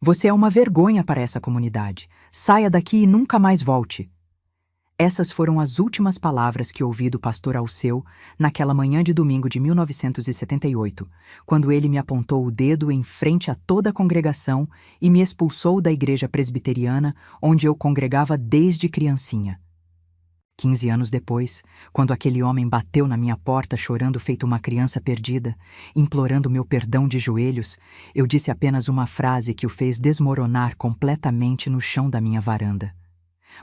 Você é uma vergonha para essa comunidade. Saia daqui e nunca mais volte. Essas foram as últimas palavras que ouvi do pastor Alceu naquela manhã de domingo de 1978, quando ele me apontou o dedo em frente a toda a congregação e me expulsou da igreja presbiteriana onde eu congregava desde criancinha. 15 anos depois, quando aquele homem bateu na minha porta chorando feito uma criança perdida, implorando meu perdão de joelhos, eu disse apenas uma frase que o fez desmoronar completamente no chão da minha varanda.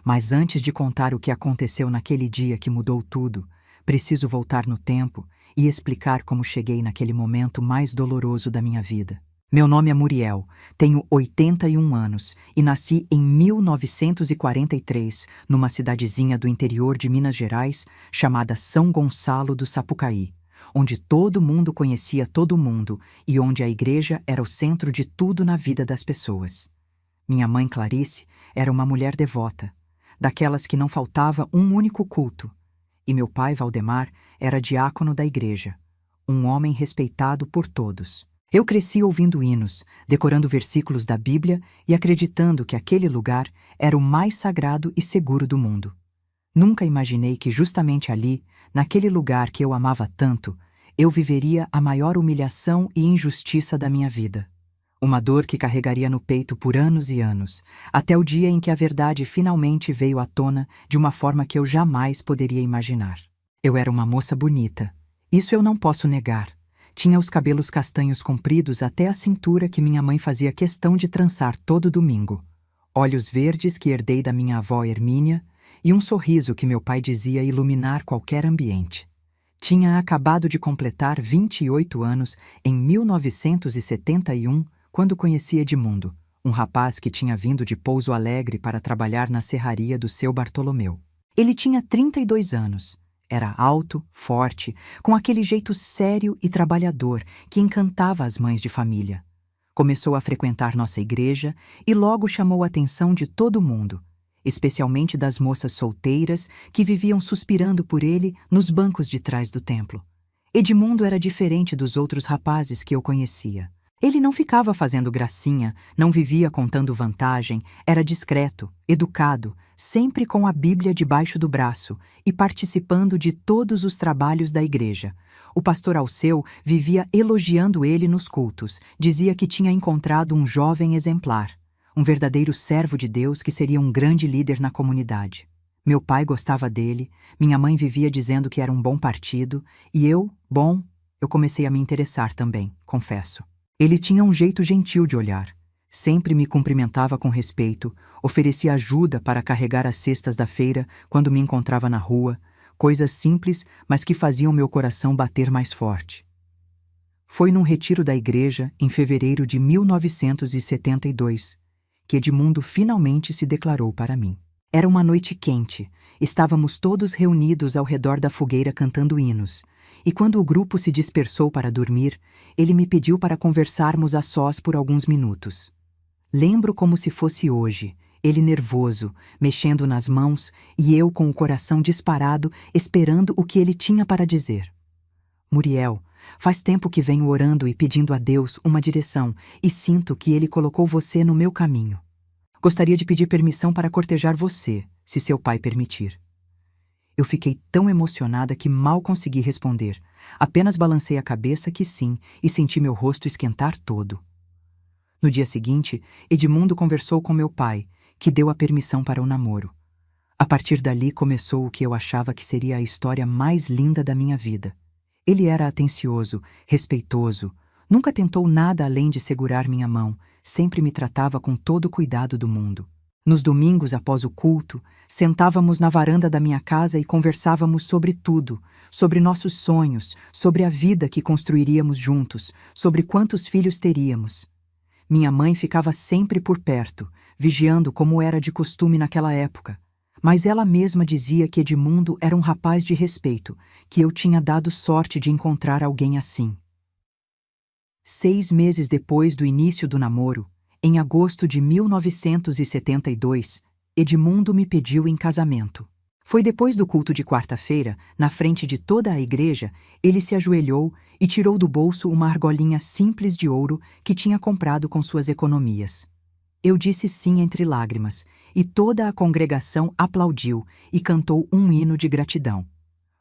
Mas antes de contar o que aconteceu naquele dia que mudou tudo, preciso voltar no tempo e explicar como cheguei naquele momento mais doloroso da minha vida. Meu nome é Muriel, tenho 81 anos e nasci em 1943, numa cidadezinha do interior de Minas Gerais chamada São Gonçalo do Sapucaí, onde todo mundo conhecia todo mundo e onde a igreja era o centro de tudo na vida das pessoas. Minha mãe Clarice era uma mulher devota, daquelas que não faltava um único culto, e meu pai Valdemar era diácono da igreja, um homem respeitado por todos. Eu cresci ouvindo hinos, decorando versículos da Bíblia e acreditando que aquele lugar era o mais sagrado e seguro do mundo. Nunca imaginei que justamente ali, naquele lugar que eu amava tanto, eu viveria a maior humilhação e injustiça da minha vida. Uma dor que carregaria no peito por anos e anos, até o dia em que a verdade finalmente veio à tona de uma forma que eu jamais poderia imaginar. Eu era uma moça bonita, isso eu não posso negar. Tinha os cabelos castanhos compridos até a cintura que minha mãe fazia questão de trançar todo domingo, olhos verdes que herdei da minha avó Hermínia e um sorriso que meu pai dizia iluminar qualquer ambiente. Tinha acabado de completar 28 anos em 1971, quando conheci Edmundo, um rapaz que tinha vindo de Pouso Alegre para trabalhar na serraria do seu Bartolomeu. Ele tinha 32 anos, era alto, forte, com aquele jeito sério e trabalhador que encantava as mães de família. Começou a frequentar nossa igreja e logo chamou a atenção de todo mundo, especialmente das moças solteiras que viviam suspirando por ele nos bancos de trás do templo. Edmundo era diferente dos outros rapazes que eu conhecia. Ele não ficava fazendo gracinha, não vivia contando vantagem, era discreto, educado, sempre com a Bíblia debaixo do braço e participando de todos os trabalhos da igreja. O pastor Alceu vivia elogiando ele nos cultos, dizia que tinha encontrado um jovem exemplar, um verdadeiro servo de Deus que seria um grande líder na comunidade. Meu pai gostava dele, minha mãe vivia dizendo que era um bom partido, e eu comecei a me interessar também, confesso. Ele tinha um jeito gentil de olhar. Sempre me cumprimentava com respeito, oferecia ajuda para carregar as cestas da feira quando me encontrava na rua, coisas simples, mas que faziam meu coração bater mais forte. Foi num retiro da igreja, em fevereiro de 1972, que Edmundo finalmente se declarou para mim. Era uma noite quente, estávamos todos reunidos ao redor da fogueira cantando hinos, e quando o grupo se dispersou para dormir, ele me pediu para conversarmos a sós por alguns minutos. Lembro como se fosse hoje, ele nervoso, mexendo nas mãos, e eu com o coração disparado, esperando o que ele tinha para dizer. Muriel, faz tempo que venho orando e pedindo a Deus uma direção, e sinto que Ele colocou você no meu caminho. Gostaria de pedir permissão para cortejar você, se seu pai permitir. Eu fiquei tão emocionada que mal consegui responder. Apenas balancei a cabeça que sim e senti meu rosto esquentar todo. No dia seguinte, Edmundo conversou com meu pai, que deu a permissão para o namoro. A partir dali começou o que eu achava que seria a história mais linda da minha vida. Ele era atencioso, respeitoso, nunca tentou nada além de segurar minha mão, sempre me tratava com todo o cuidado do mundo. Nos domingos após o culto, sentávamos na varanda da minha casa e conversávamos sobre tudo, sobre nossos sonhos, sobre a vida que construiríamos juntos, sobre quantos filhos teríamos. Minha mãe ficava sempre por perto, vigiando como era de costume naquela época, mas ela mesma dizia que Edmundo era um rapaz de respeito, que eu tinha dado sorte de encontrar alguém assim. 6 meses depois do início do namoro, em agosto de 1972, Edmundo me pediu em casamento. Foi depois do culto de quarta-feira, na frente de toda a igreja, ele se ajoelhou e tirou do bolso uma argolinha simples de ouro que tinha comprado com suas economias. Eu disse sim entre lágrimas, e toda a congregação aplaudiu e cantou um hino de gratidão.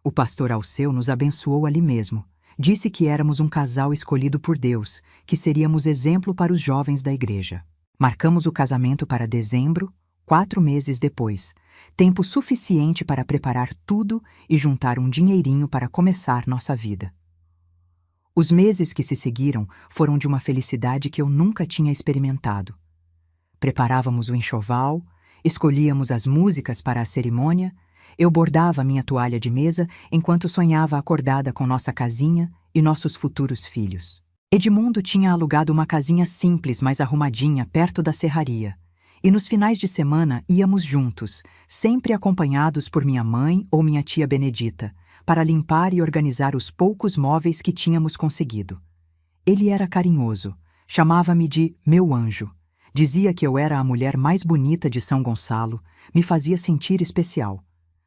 O pastor Alceu nos abençoou ali mesmo. Disse que éramos um casal escolhido por Deus, que seríamos exemplo para os jovens da igreja. Marcamos o casamento para dezembro, 4 meses depois, tempo suficiente para preparar tudo e juntar um dinheirinho para começar nossa vida. Os meses que se seguiram foram de uma felicidade que eu nunca tinha experimentado. Preparávamos o enxoval, escolhíamos as músicas para a cerimônia, eu bordava minha toalha de mesa enquanto sonhava acordada com nossa casinha e nossos futuros filhos. Edmundo tinha alugado uma casinha simples, mas arrumadinha, perto da serraria. E nos finais de semana íamos juntos, sempre acompanhados por minha mãe ou minha tia Benedita, para limpar e organizar os poucos móveis que tínhamos conseguido. Ele era carinhoso, chamava-me de meu anjo. Dizia que eu era a mulher mais bonita de São Gonçalo, me fazia sentir especial.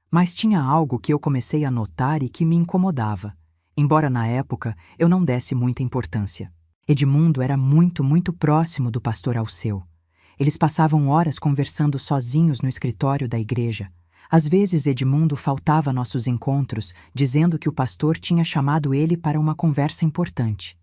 Mas tinha algo que eu comecei a notar e que me incomodava, embora na época eu não desse muita importância. Edmundo era muito próximo do pastor Alceu. Eles passavam horas conversando sozinhos no escritório da igreja. Às vezes Edmundo faltava a nossos encontros, dizendo que o pastor tinha chamado ele para uma conversa importante.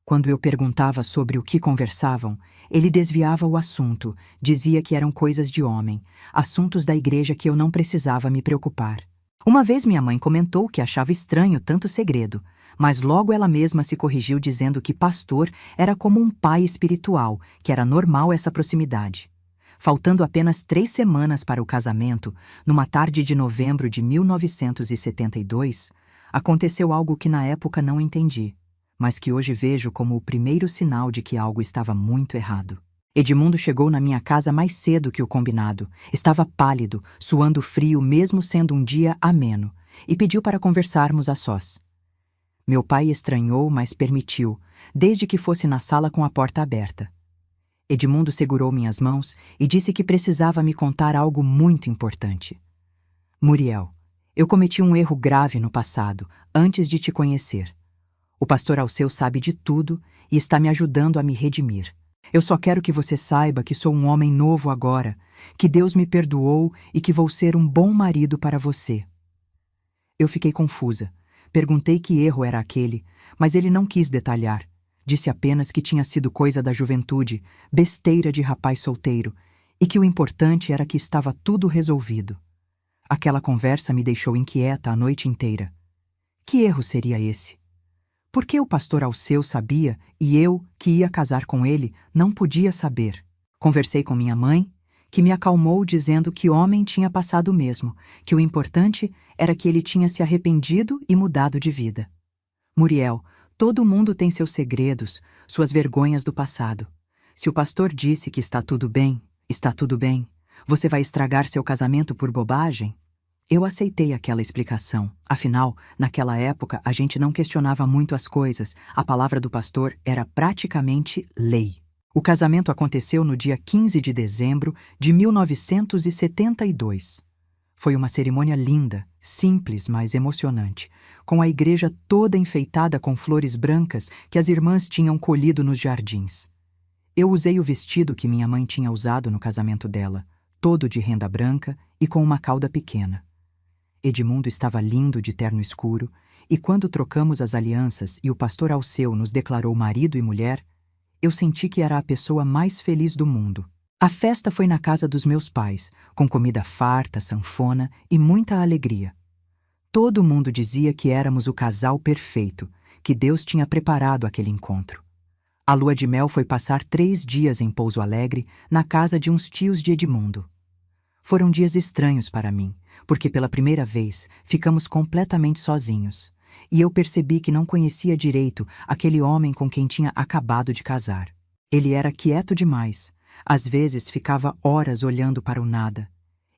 Quando eu perguntava sobre o que conversavam, ele desviava o assunto, dizia que eram coisas de homem, assuntos da igreja que eu não precisava me preocupar. Uma vez minha mãe comentou que achava estranho tanto segredo, mas logo ela mesma se corrigiu dizendo que pastor era como um pai espiritual, que era normal essa proximidade. Faltando apenas 3 semanas para o casamento, numa tarde de novembro de 1972, aconteceu algo que na época não entendi, mas que hoje vejo como o primeiro sinal de que algo estava muito errado. Edmundo chegou na minha casa mais cedo que o combinado. Estava pálido, suando frio mesmo sendo um dia ameno, e pediu para conversarmos a sós. Meu pai estranhou, mas permitiu, desde que fosse na sala com a porta aberta. Edmundo segurou minhas mãos e disse que precisava me contar algo muito importante. Muriel, eu cometi um erro grave no passado, antes de te conhecer. O pastor Alceu sabe de tudo e está me ajudando a me redimir. Eu só quero que você saiba que sou um homem novo agora, que Deus me perdoou e que vou ser um bom marido para você. Eu fiquei confusa. Perguntei que erro era aquele, mas ele não quis detalhar. Disse apenas que tinha sido coisa da juventude, besteira de rapaz solteiro, e que o importante era que estava tudo resolvido. Aquela conversa me deixou inquieta a noite inteira. Que erro seria esse? Por que o pastor Alceu sabia e eu, que ia casar com ele, não podia saber? Conversei com minha mãe, que me acalmou dizendo que homem tinha passado mesmo, que o importante era que ele tinha se arrependido e mudado de vida. Muriel, todo mundo tem seus segredos, suas vergonhas do passado. Se o pastor disse que está tudo bem, está tudo bem. Você vai estragar seu casamento por bobagem? Eu aceitei aquela explicação. Afinal, naquela época, a gente não questionava muito as coisas. A palavra do pastor era praticamente lei. O casamento aconteceu no dia 15 de dezembro de 1972. Foi uma cerimônia linda, simples, mas emocionante, com a igreja toda enfeitada com flores brancas que as irmãs tinham colhido nos jardins. Eu usei o vestido que minha mãe tinha usado no casamento dela, todo de renda branca e com uma cauda pequena. Edmundo estava lindo de terno escuro, e quando trocamos as alianças e o pastor Alceu nos declarou marido e mulher, eu senti que era a pessoa mais feliz do mundo. A festa foi na casa dos meus pais, com comida farta, sanfona e muita alegria. Todo mundo dizia que éramos o casal perfeito, que Deus tinha preparado aquele encontro. A lua de mel foi passar 3 dias em Pouso Alegre, na casa de uns tios de Edmundo. Foram dias estranhos para mim, porque pela primeira vez ficamos completamente sozinhos, e eu percebi que não conhecia direito aquele homem com quem tinha acabado de casar. Ele era quieto demais, às vezes ficava horas olhando para o nada,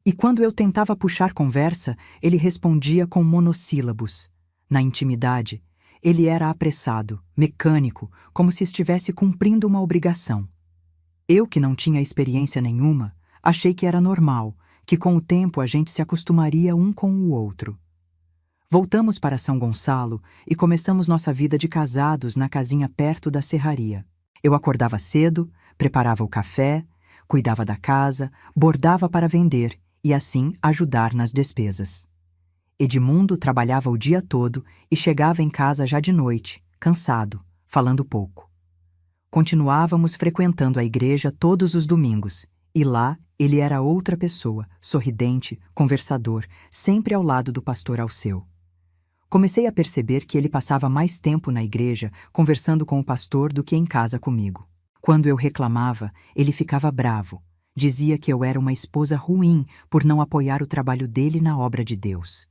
e quando eu tentava puxar conversa, ele respondia com monossílabos. Na intimidade, ele era apressado, mecânico, como se estivesse cumprindo uma obrigação. Eu, que não tinha experiência nenhuma, achei que era normal, que com o tempo a gente se acostumaria um com o outro. Voltamos para São Gonçalo e começamos nossa vida de casados na casinha perto da serraria. Eu acordava cedo, preparava o café, cuidava da casa, bordava para vender e assim ajudar nas despesas. Edmundo trabalhava o dia todo e chegava em casa já de noite, cansado, falando pouco. Continuávamos frequentando a igreja todos os domingos, e lá ele era outra pessoa, sorridente, conversador, sempre ao lado do pastor Alceu. Comecei a perceber que ele passava mais tempo na igreja conversando com o pastor do que em casa comigo. Quando eu reclamava, ele ficava bravo. Dizia que eu era uma esposa ruim por não apoiar o trabalho dele na obra de Deus.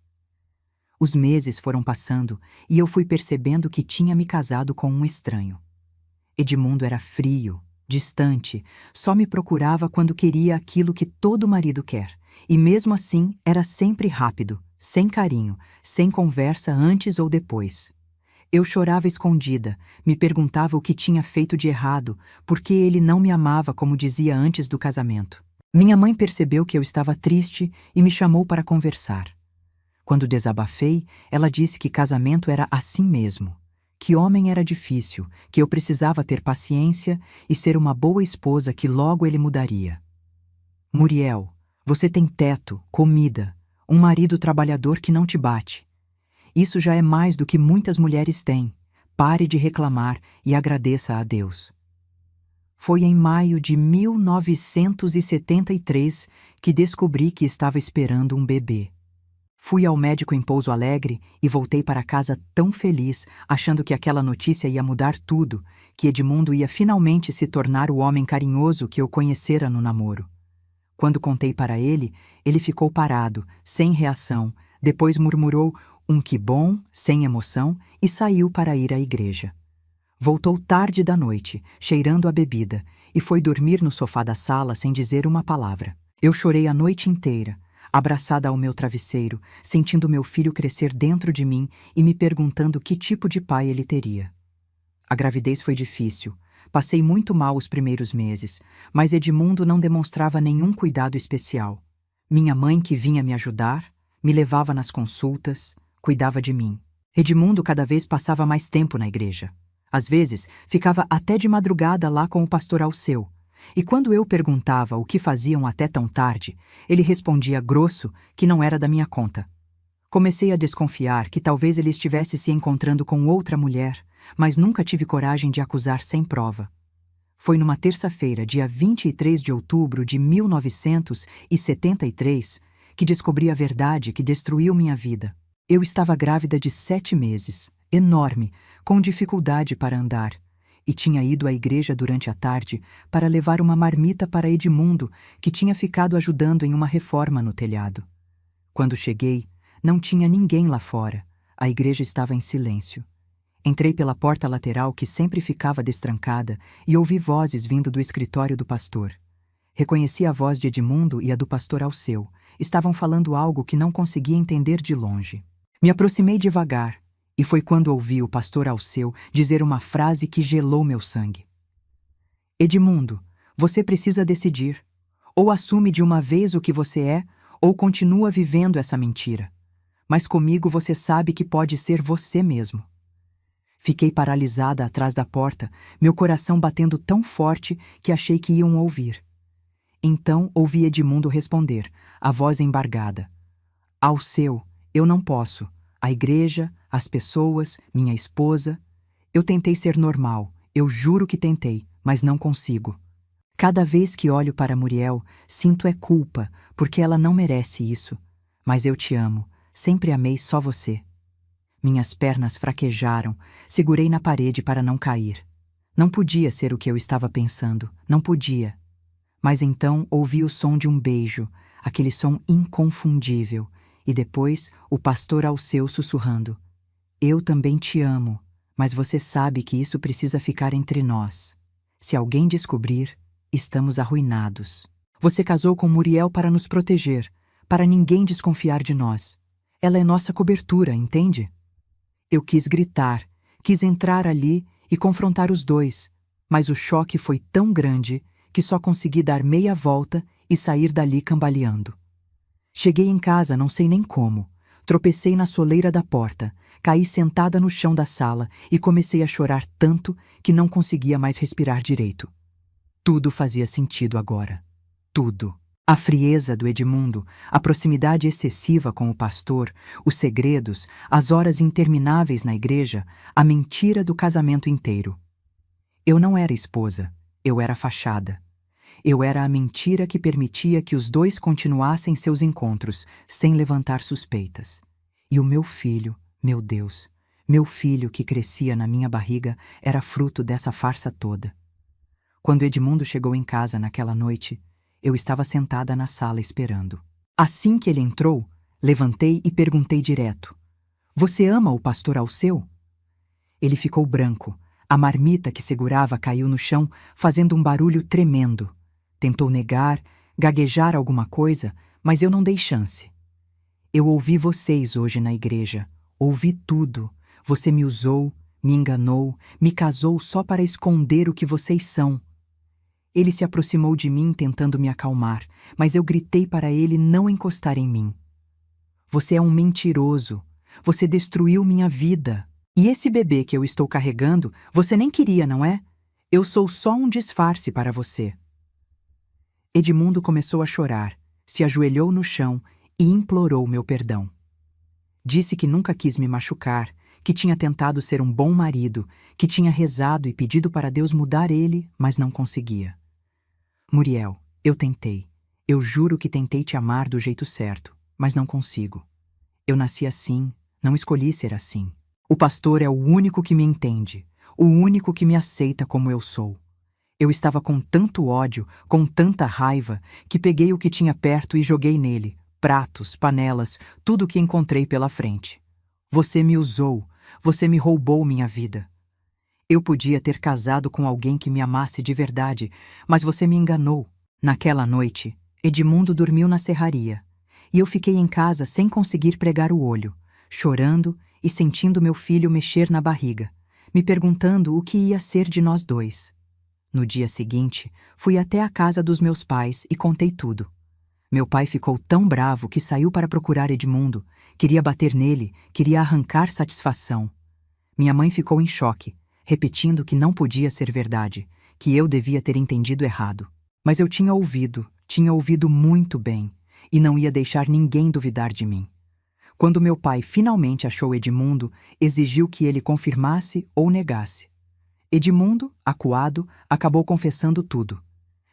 Os meses foram passando e eu fui percebendo que tinha me casado com um estranho. Edmundo era frio, distante, só me procurava quando queria aquilo que todo marido quer, e mesmo assim era sempre rápido, sem carinho, sem conversa antes ou depois. Eu chorava escondida, me perguntava o que tinha feito de errado, porque ele não me amava como dizia antes do casamento. Minha mãe percebeu que eu estava triste e me chamou para conversar. Quando desabafei, ela disse que casamento era assim mesmo, que homem era difícil, que eu precisava ter paciência e ser uma boa esposa que logo ele mudaria. Muriel, você tem teto, comida, um marido trabalhador que não te bate. Isso já é mais do que muitas mulheres têm. Pare de reclamar e agradeça a Deus. Foi em maio de 1973 que descobri que estava esperando um bebê. Fui ao médico em Pouso Alegre e voltei para casa tão feliz, achando que aquela notícia ia mudar tudo, que Edmundo ia finalmente se tornar o homem carinhoso que eu conhecera no namoro. Quando contei para ele, ele ficou parado, sem reação, depois murmurou um que bom, sem emoção, e saiu para ir à igreja. Voltou tarde da noite, cheirando a bebida, e foi dormir no sofá da sala sem dizer uma palavra. Eu chorei a noite inteira, abraçada ao meu travesseiro, sentindo meu filho crescer dentro de mim e me perguntando que tipo de pai ele teria. A gravidez foi difícil. Passei muito mal os primeiros meses, mas Edmundo não demonstrava nenhum cuidado especial. Minha mãe, que vinha me ajudar, me levava nas consultas, cuidava de mim. Edmundo cada vez passava mais tempo na igreja. Às vezes, ficava até de madrugada lá com o pastor Alceu. E quando eu perguntava o que faziam até tão tarde, ele respondia grosso que não era da minha conta. Comecei a desconfiar que talvez ele estivesse se encontrando com outra mulher, mas nunca tive coragem de acusar sem prova. Foi numa terça-feira, dia 23 de outubro de 1973, que descobri a verdade que destruiu minha vida. Eu estava grávida de 7 meses, enorme, com dificuldade para andar, e tinha ido à igreja durante a tarde para levar uma marmita para Edmundo, que tinha ficado ajudando em uma reforma no telhado. Quando cheguei, não tinha ninguém lá fora. A igreja estava em silêncio. Entrei pela porta lateral que sempre ficava destrancada e ouvi vozes vindo do escritório do pastor. Reconheci a voz de Edmundo e a do pastor Alceu. Estavam falando algo que não conseguia entender de longe. Me aproximei devagar, e foi quando ouvi o pastor Alceu dizer uma frase que gelou meu sangue. Edmundo, você precisa decidir. Ou assume de uma vez o que você é, ou continua vivendo essa mentira. Mas comigo você sabe que pode ser você mesmo. Fiquei paralisada atrás da porta, meu coração batendo tão forte que achei que iam ouvir. Então ouvi Edmundo responder, a voz embargada. Alceu, eu não posso. A igreja, as pessoas, minha esposa. Eu tentei ser normal, eu juro que tentei, mas não consigo. Cada vez que olho para Muriel, sinto culpa, porque ela não merece isso. Mas eu te amo, sempre amei só você. Minhas pernas fraquejaram, segurei na parede para não cair. Não podia ser o que eu estava pensando, não podia. Mas então ouvi o som de um beijo, aquele som inconfundível, e depois o pastor Alceu sussurrando. Eu também te amo, mas você sabe que isso precisa ficar entre nós. Se alguém descobrir, estamos arruinados. Você casou com Muriel para nos proteger, para ninguém desconfiar de nós. Ela é nossa cobertura, entende? Eu quis gritar, quis entrar ali e confrontar os dois, mas o choque foi tão grande que só consegui dar meia volta e sair dali cambaleando. Cheguei em casa não sei nem como. Tropecei na soleira da porta, caí sentada no chão da sala e comecei a chorar tanto que não conseguia mais respirar direito. Tudo fazia sentido agora. Tudo. A frieza do Edmundo, a proximidade excessiva com o pastor, os segredos, as horas intermináveis na igreja, a mentira do casamento inteiro. Eu não era esposa, eu era fachada. Eu era a mentira que permitia que os dois continuassem seus encontros, sem levantar suspeitas. E o meu filho, meu Deus, meu filho que crescia na minha barriga era fruto dessa farsa toda. Quando Edmundo chegou em casa naquela noite, eu estava sentada na sala esperando. Assim que ele entrou, levantei e perguntei direto: "Você ama o pastor Alceu?" Ele ficou branco. A marmita que segurava caiu no chão, fazendo um barulho tremendo. Tentou negar, gaguejar alguma coisa, mas eu não dei chance. "Eu ouvi vocês hoje na igreja. Ouvi tudo. Você me usou, me enganou, me casou só para esconder o que vocês são." Ele se aproximou de mim tentando me acalmar, mas eu gritei para ele não encostar em mim. "Você é um mentiroso. Você destruiu minha vida. E esse bebê que eu estou carregando, você nem queria, não é? Eu sou só um disfarce para você." Edmundo começou a chorar, se ajoelhou no chão e implorou meu perdão. Disse que nunca quis me machucar, que tinha tentado ser um bom marido, que tinha rezado e pedido para Deus mudar ele, mas não conseguia. "Muriel, eu tentei. Eu juro que tentei te amar do jeito certo, mas não consigo. Eu nasci assim, não escolhi ser assim. O pastor é o único que me entende, o único que me aceita como eu sou. Eu estava com tanto ódio, com tanta raiva, que peguei o que tinha perto e joguei nele, pratos, panelas, tudo o que encontrei pela frente. Você me usou, você me roubou minha vida. Eu podia ter casado com alguém que me amasse de verdade, mas você me enganou." Naquela noite, Edmundo dormiu na serraria, e eu fiquei em casa sem conseguir pregar o olho, chorando e sentindo meu filho mexer na barriga, me perguntando o que ia ser de nós dois. No dia seguinte, fui até a casa dos meus pais e contei tudo. Meu pai ficou tão bravo que saiu para procurar Edmundo, queria bater nele, queria arrancar satisfação. Minha mãe ficou em choque, repetindo que não podia ser verdade, que eu devia ter entendido errado. Mas eu tinha ouvido muito bem, e não ia deixar ninguém duvidar de mim. Quando meu pai finalmente achou Edmundo, exigiu que ele confirmasse ou negasse. Edmundo, acuado, acabou confessando tudo.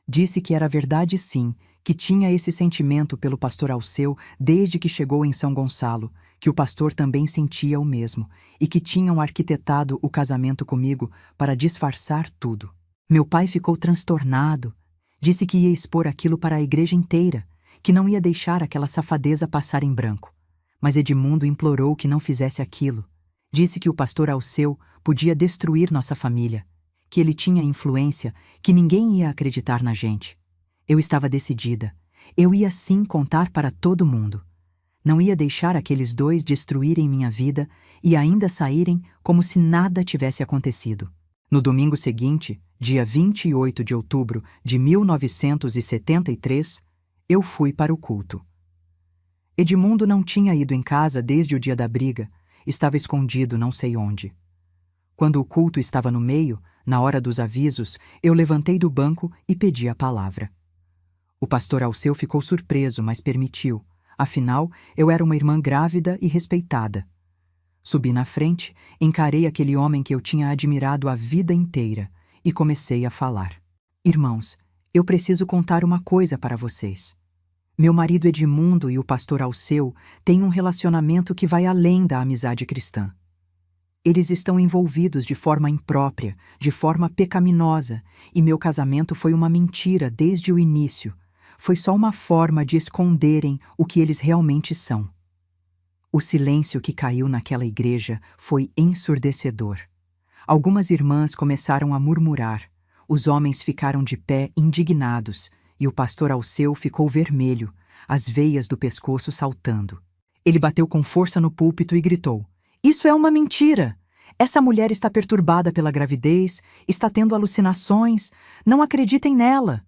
Disse que era verdade sim, que tinha esse sentimento pelo pastor Alceu desde que chegou em São Gonçalo, que o pastor também sentia o mesmo, e que tinham arquitetado o casamento comigo para disfarçar tudo. Meu pai ficou transtornado. Disse que ia expor aquilo para a igreja inteira, que não ia deixar aquela safadeza passar em branco. Mas Edmundo implorou que não fizesse aquilo. Disse que o pastor Alceu podia destruir nossa família, que ele tinha influência, que ninguém ia acreditar na gente. Eu estava decidida. Eu ia sim contar para todo mundo. Não ia deixar aqueles dois destruírem minha vida e ainda saírem como se nada tivesse acontecido. No domingo seguinte, dia 28 de outubro de 1973, eu fui para o culto. Edmundo não tinha ido em casa desde o dia da briga, estava escondido não sei onde. Quando o culto estava no meio, na hora dos avisos, eu levantei do banco e pedi a palavra. O pastor Alceu ficou surpreso, mas permitiu. Afinal, eu era uma irmã grávida e respeitada. Subi na frente, encarei aquele homem que eu tinha admirado a vida inteira e comecei a falar. "Irmãos, eu preciso contar uma coisa para vocês. Meu marido Edmundo e o pastor Alceu têm um relacionamento que vai além da amizade cristã. Eles estão envolvidos de forma imprópria, de forma pecaminosa, e meu casamento foi uma mentira desde o início. Foi só uma forma de esconderem o que eles realmente são." O silêncio que caiu naquela igreja foi ensurdecedor. Algumas irmãs começaram a murmurar, os homens ficaram de pé indignados, e o pastor Alceu ficou vermelho, as veias do pescoço saltando. Ele bateu com força no púlpito e gritou: "Isso é uma mentira! Essa mulher está perturbada pela gravidez, está tendo alucinações, não acreditem nela!"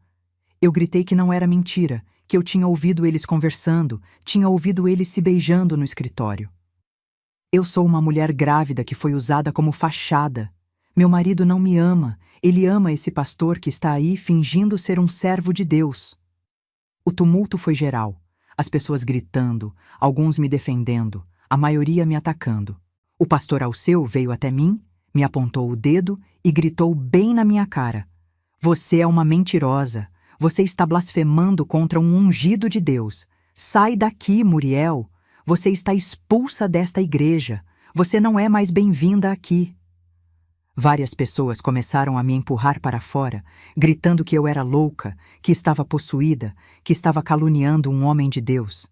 Eu gritei que não era mentira, que eu tinha ouvido eles conversando, tinha ouvido eles se beijando no escritório. Eu sou uma mulher grávida que foi usada como fachada. Meu marido não me ama, ele ama esse pastor que está aí fingindo ser um servo de Deus. O tumulto foi geral, as pessoas gritando, alguns me defendendo, a maioria me atacando. O pastor Alceu veio até mim, me apontou o dedo e gritou bem na minha cara: "Você é uma mentirosa, você está blasfemando contra um ungido de Deus. Sai daqui, Muriel, você está expulsa desta igreja, você não é mais bem-vinda aqui." Várias pessoas começaram a me empurrar para fora, gritando que eu era louca, que estava possuída, que estava caluniando um homem de Deus.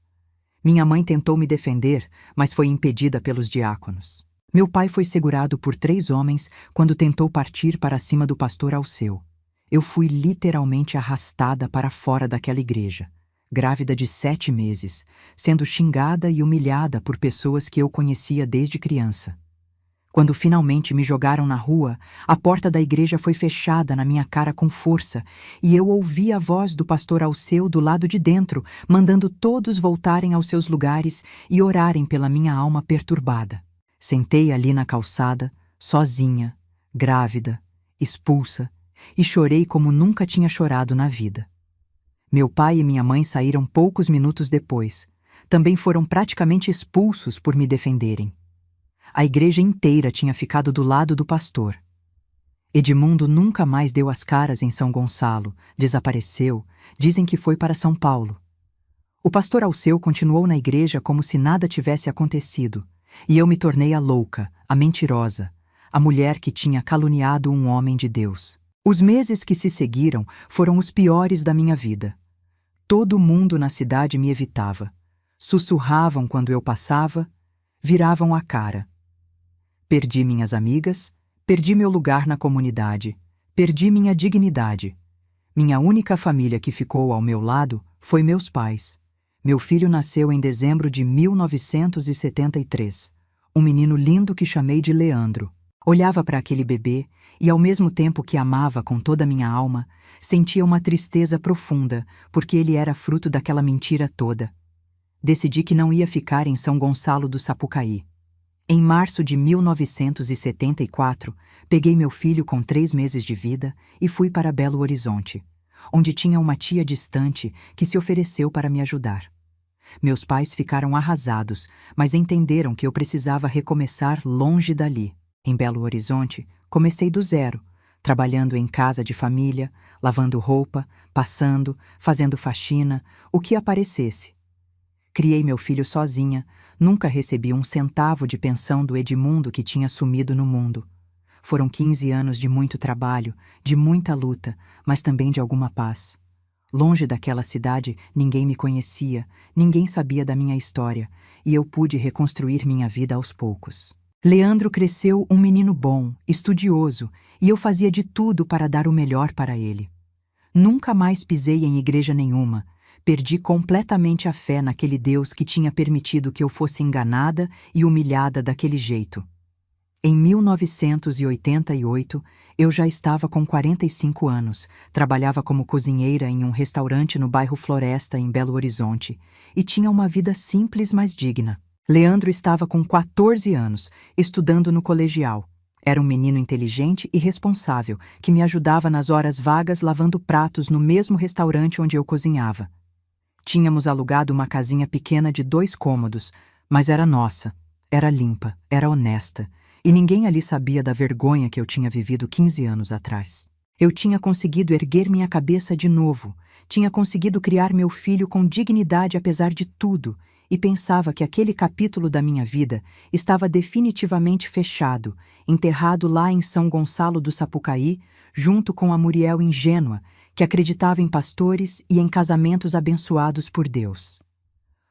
Minha mãe tentou me defender, mas foi impedida pelos diáconos. Meu pai foi segurado por 3 homens quando tentou partir para cima do pastor Alceu. Eu fui literalmente arrastada para fora daquela igreja, grávida de 7 meses, sendo xingada e humilhada por pessoas que eu conhecia desde criança. Quando finalmente me jogaram na rua, a porta da igreja foi fechada na minha cara com força e eu ouvi a voz do pastor Alceu do lado de dentro, mandando todos voltarem aos seus lugares e orarem pela minha alma perturbada. Sentei ali na calçada, sozinha, grávida, expulsa, e chorei como nunca tinha chorado na vida. Meu pai e minha mãe saíram poucos minutos depois. Também foram praticamente expulsos por me defenderem. A igreja inteira tinha ficado do lado do pastor. Edmundo nunca mais deu as caras em São Gonçalo, desapareceu, dizem que foi para São Paulo. O pastor Alceu continuou na igreja como se nada tivesse acontecido, e eu me tornei a louca, a mentirosa, a mulher que tinha caluniado um homem de Deus. Os meses que se seguiram foram os piores da minha vida. Todo mundo na cidade me evitava. Sussurravam quando eu passava, viravam a cara. Perdi minhas amigas, perdi meu lugar na comunidade, perdi minha dignidade. Minha única família que ficou ao meu lado foi meus pais. Meu filho nasceu em dezembro de 1973. Um menino lindo que chamei de Leandro. Olhava para aquele bebê e, ao mesmo tempo que amava com toda a minha alma, sentia uma tristeza profunda, porque ele era fruto daquela mentira toda. Decidi que não ia ficar em São Gonçalo do Sapucaí. Em março de 1974, peguei meu filho com 3 meses de vida e fui para Belo Horizonte, onde tinha uma tia distante que se ofereceu para me ajudar. Meus pais ficaram arrasados, mas entenderam que eu precisava recomeçar longe dali. Em Belo Horizonte, comecei do zero, trabalhando em casa de família, lavando roupa, passando, fazendo faxina, o que aparecesse. Criei meu filho sozinha, nunca recebi um centavo de pensão do Edmundo que tinha sumido no mundo. Foram 15 anos de muito trabalho, de muita luta, mas também de alguma paz. Longe daquela cidade, ninguém me conhecia, ninguém sabia da minha história, e eu pude reconstruir minha vida aos poucos. Leandro cresceu um menino bom, estudioso, e eu fazia de tudo para dar o melhor para ele. Nunca mais pisei em igreja nenhuma. Perdi completamente a fé naquele Deus que tinha permitido que eu fosse enganada e humilhada daquele jeito. Em 1988, eu já estava com 45 anos, trabalhava como cozinheira em um restaurante no bairro Floresta, em Belo Horizonte, e tinha uma vida simples, mas digna. Leandro estava com 14 anos, estudando no colegial. Era um menino inteligente e responsável, que me ajudava nas horas vagas lavando pratos no mesmo restaurante onde eu cozinhava. Tínhamos alugado uma casinha pequena de 2 cômodos, mas era nossa, era limpa, era honesta, e ninguém ali sabia da vergonha que eu tinha vivido 15 anos atrás. Eu tinha conseguido erguer minha cabeça de novo, tinha conseguido criar meu filho com dignidade apesar de tudo, e pensava que aquele capítulo da minha vida estava definitivamente fechado, enterrado lá em São Gonçalo do Sapucaí, junto com a Muriel ingênua, que acreditava em pastores e em casamentos abençoados por Deus.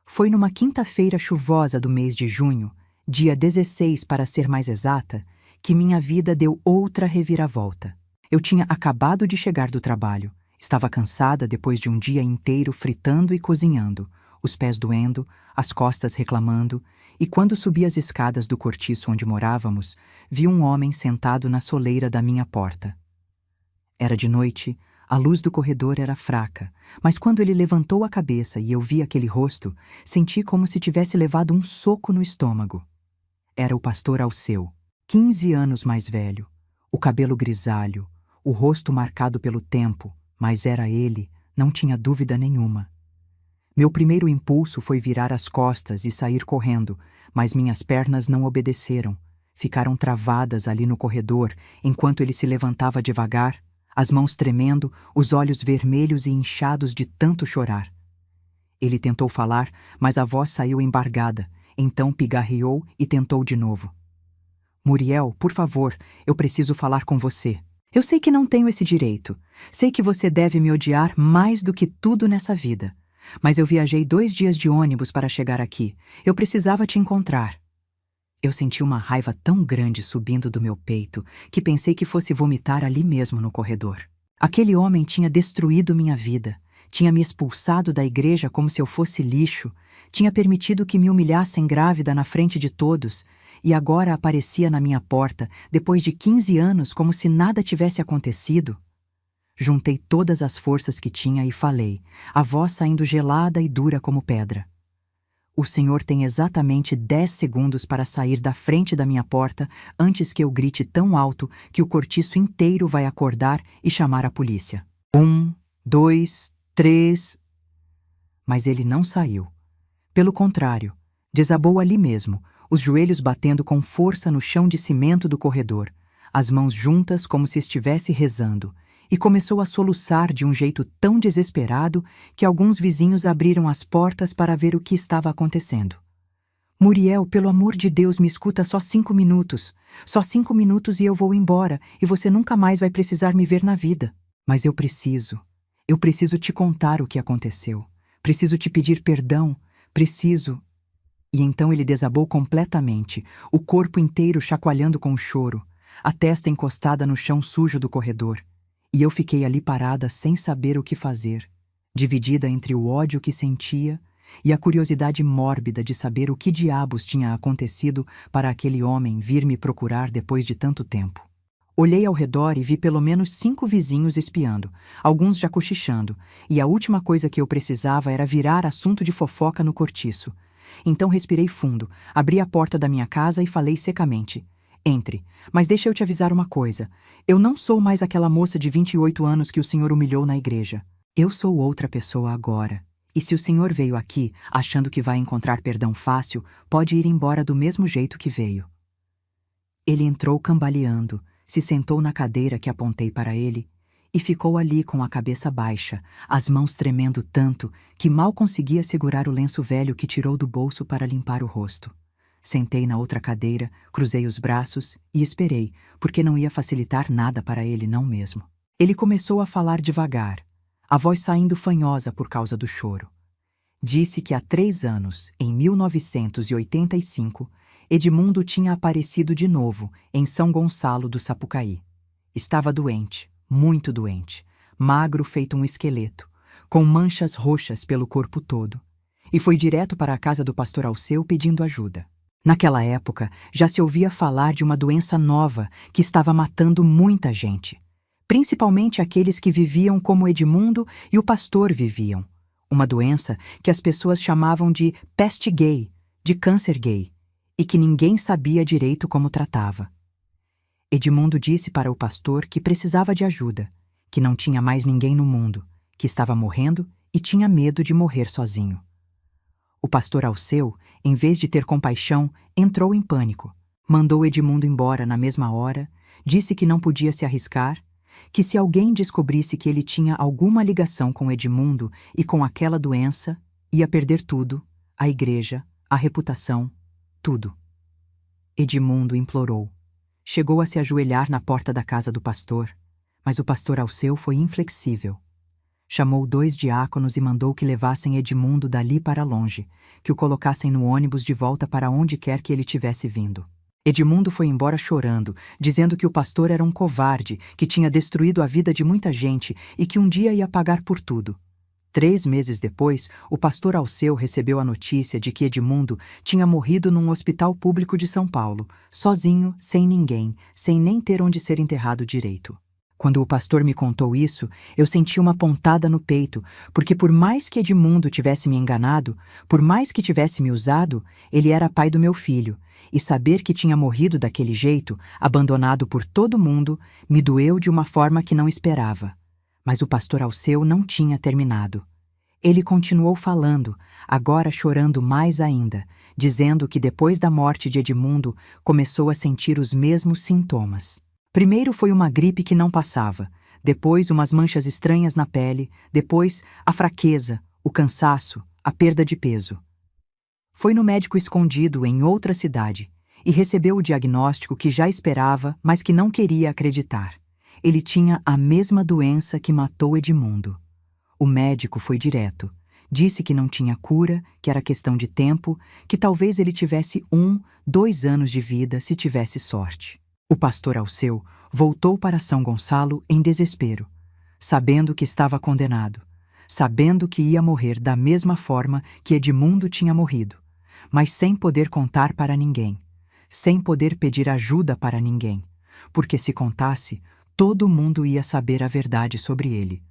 Foi numa quinta-feira chuvosa do mês de junho, dia 16 para ser mais exata, que minha vida deu outra reviravolta. Eu tinha acabado de chegar do trabalho, estava cansada depois de um dia inteiro fritando e cozinhando, os pés doendo, as costas reclamando, e quando subi as escadas do cortiço onde morávamos, vi um homem sentado na soleira da minha porta. Era de noite. A luz do corredor era fraca, mas quando ele levantou a cabeça e eu vi aquele rosto, senti como se tivesse levado um soco no estômago. Era o pastor Alceu, 15 anos mais velho, O cabelo grisalho, o rosto marcado pelo tempo, mas era ele, não tinha dúvida nenhuma. Meu primeiro impulso foi virar as costas e sair correndo, mas minhas pernas não obedeceram. Ficaram travadas ali no corredor, enquanto ele se levantava devagar, as mãos tremendo, os olhos vermelhos e inchados de tanto chorar. Ele tentou falar, mas a voz saiu embargada, então pigarreou e tentou de novo. Muriel, por favor, eu preciso falar com você. Eu sei que não tenho esse direito. Sei que você deve me odiar mais do que tudo nessa vida. Mas eu viajei 2 dias de ônibus para chegar aqui. Eu precisava te encontrar. Eu senti uma raiva tão grande subindo do meu peito que pensei que fosse vomitar ali mesmo no corredor. Aquele homem tinha destruído minha vida. Tinha me expulsado da igreja como se eu fosse lixo. Tinha permitido que me humilhassem grávida na frente de todos. E agora aparecia na minha porta, depois de 15 anos, como se nada tivesse acontecido. Juntei todas as forças que tinha e falei, a voz saindo gelada e dura como pedra. O senhor tem exatamente 10 segundos para sair da frente da minha porta antes que eu grite tão alto que o cortiço inteiro vai acordar e chamar a polícia. 1, 2, 3... Mas ele não saiu. Pelo contrário, desabou ali mesmo, os joelhos batendo com força no chão de cimento do corredor, as mãos juntas como se estivesse rezando, e começou a soluçar de um jeito tão desesperado que alguns vizinhos abriram as portas para ver o que estava acontecendo. Muriel, pelo amor de Deus, me escuta só 5 minutos. Só 5 minutos e eu vou embora, e você nunca mais vai precisar me ver na vida. Mas eu preciso te contar o que aconteceu. Preciso te pedir perdão, preciso... E então ele desabou completamente, o corpo inteiro chacoalhando com o choro, a testa encostada no chão sujo do corredor. E eu fiquei ali parada sem saber o que fazer, dividida entre o ódio que sentia e a curiosidade mórbida de saber o que diabos tinha acontecido para aquele homem vir me procurar depois de tanto tempo. Olhei ao redor e vi pelo menos 5 vizinhos espiando, alguns já cochichando, e a última coisa que eu precisava era virar assunto de fofoca no cortiço. Então respirei fundo, abri a porta da minha casa e falei secamente. Entre, mas deixa eu te avisar uma coisa. Eu não sou mais aquela moça de 28 anos que o senhor humilhou na igreja. Eu sou outra pessoa agora. E se o senhor veio aqui, achando que vai encontrar perdão fácil, pode ir embora do mesmo jeito que veio. Ele entrou cambaleando, se sentou na cadeira que apontei para ele e ficou ali com a cabeça baixa, as mãos tremendo tanto que mal conseguia segurar o lenço velho que tirou do bolso para limpar o rosto. Sentei na outra cadeira, cruzei os braços e esperei, porque não ia facilitar nada para ele, não mesmo. Ele começou a falar devagar, a voz saindo fanhosa por causa do choro. Disse que há 3 anos, em 1985, Edmundo tinha aparecido de novo em São Gonçalo do Sapucaí. Estava doente, muito doente, magro feito um esqueleto, com manchas roxas pelo corpo todo, e foi direto para a casa do pastor Alceu pedindo ajuda. Naquela época, já se ouvia falar de uma doença nova que estava matando muita gente, principalmente aqueles que viviam como Edmundo e o pastor viviam. Uma doença que as pessoas chamavam de peste gay, de câncer gay, e que ninguém sabia direito como tratava. Edmundo disse para o pastor que precisava de ajuda, que não tinha mais ninguém no mundo, que estava morrendo e tinha medo de morrer sozinho. O pastor Alceu, em vez de ter compaixão, entrou em pânico, mandou Edmundo embora na mesma hora, disse que não podia se arriscar, que se alguém descobrisse que ele tinha alguma ligação com Edmundo e com aquela doença, ia perder tudo, a igreja, a reputação, tudo. Edmundo implorou. Chegou a se ajoelhar na porta da casa do pastor, mas o pastor Alceu foi inflexível. Chamou 2 diáconos e mandou que levassem Edmundo dali para longe, que o colocassem no ônibus de volta para onde quer que ele tivesse vindo. Edmundo foi embora chorando, dizendo que o pastor era um covarde, que tinha destruído a vida de muita gente e que um dia ia pagar por tudo. 3 meses depois, o pastor Alceu recebeu a notícia de que Edmundo tinha morrido num hospital público de São Paulo, sozinho, sem ninguém, sem nem ter onde ser enterrado direito. Quando o pastor me contou isso, eu senti uma pontada no peito, porque por mais que Edmundo tivesse me enganado, por mais que tivesse me usado, ele era pai do meu filho, e saber que tinha morrido daquele jeito, abandonado por todo mundo, me doeu de uma forma que não esperava. Mas o pastor Alceu não tinha terminado. Ele continuou falando, agora chorando mais ainda, dizendo que depois da morte de Edmundo começou a sentir os mesmos sintomas. Primeiro foi uma gripe que não passava, depois umas manchas estranhas na pele, depois a fraqueza, o cansaço, a perda de peso. Foi no médico escondido em outra cidade e recebeu o diagnóstico que já esperava, mas que não queria acreditar. Ele tinha a mesma doença que matou Edmundo. O médico foi direto. Disse que não tinha cura, que era questão de tempo, que talvez ele tivesse 2 anos de vida se tivesse sorte. O pastor Alceu voltou para São Gonçalo em desespero, sabendo que estava condenado, sabendo que ia morrer da mesma forma que Edmundo tinha morrido, mas sem poder contar para ninguém, sem poder pedir ajuda para ninguém, porque se contasse, todo mundo ia saber a verdade sobre ele.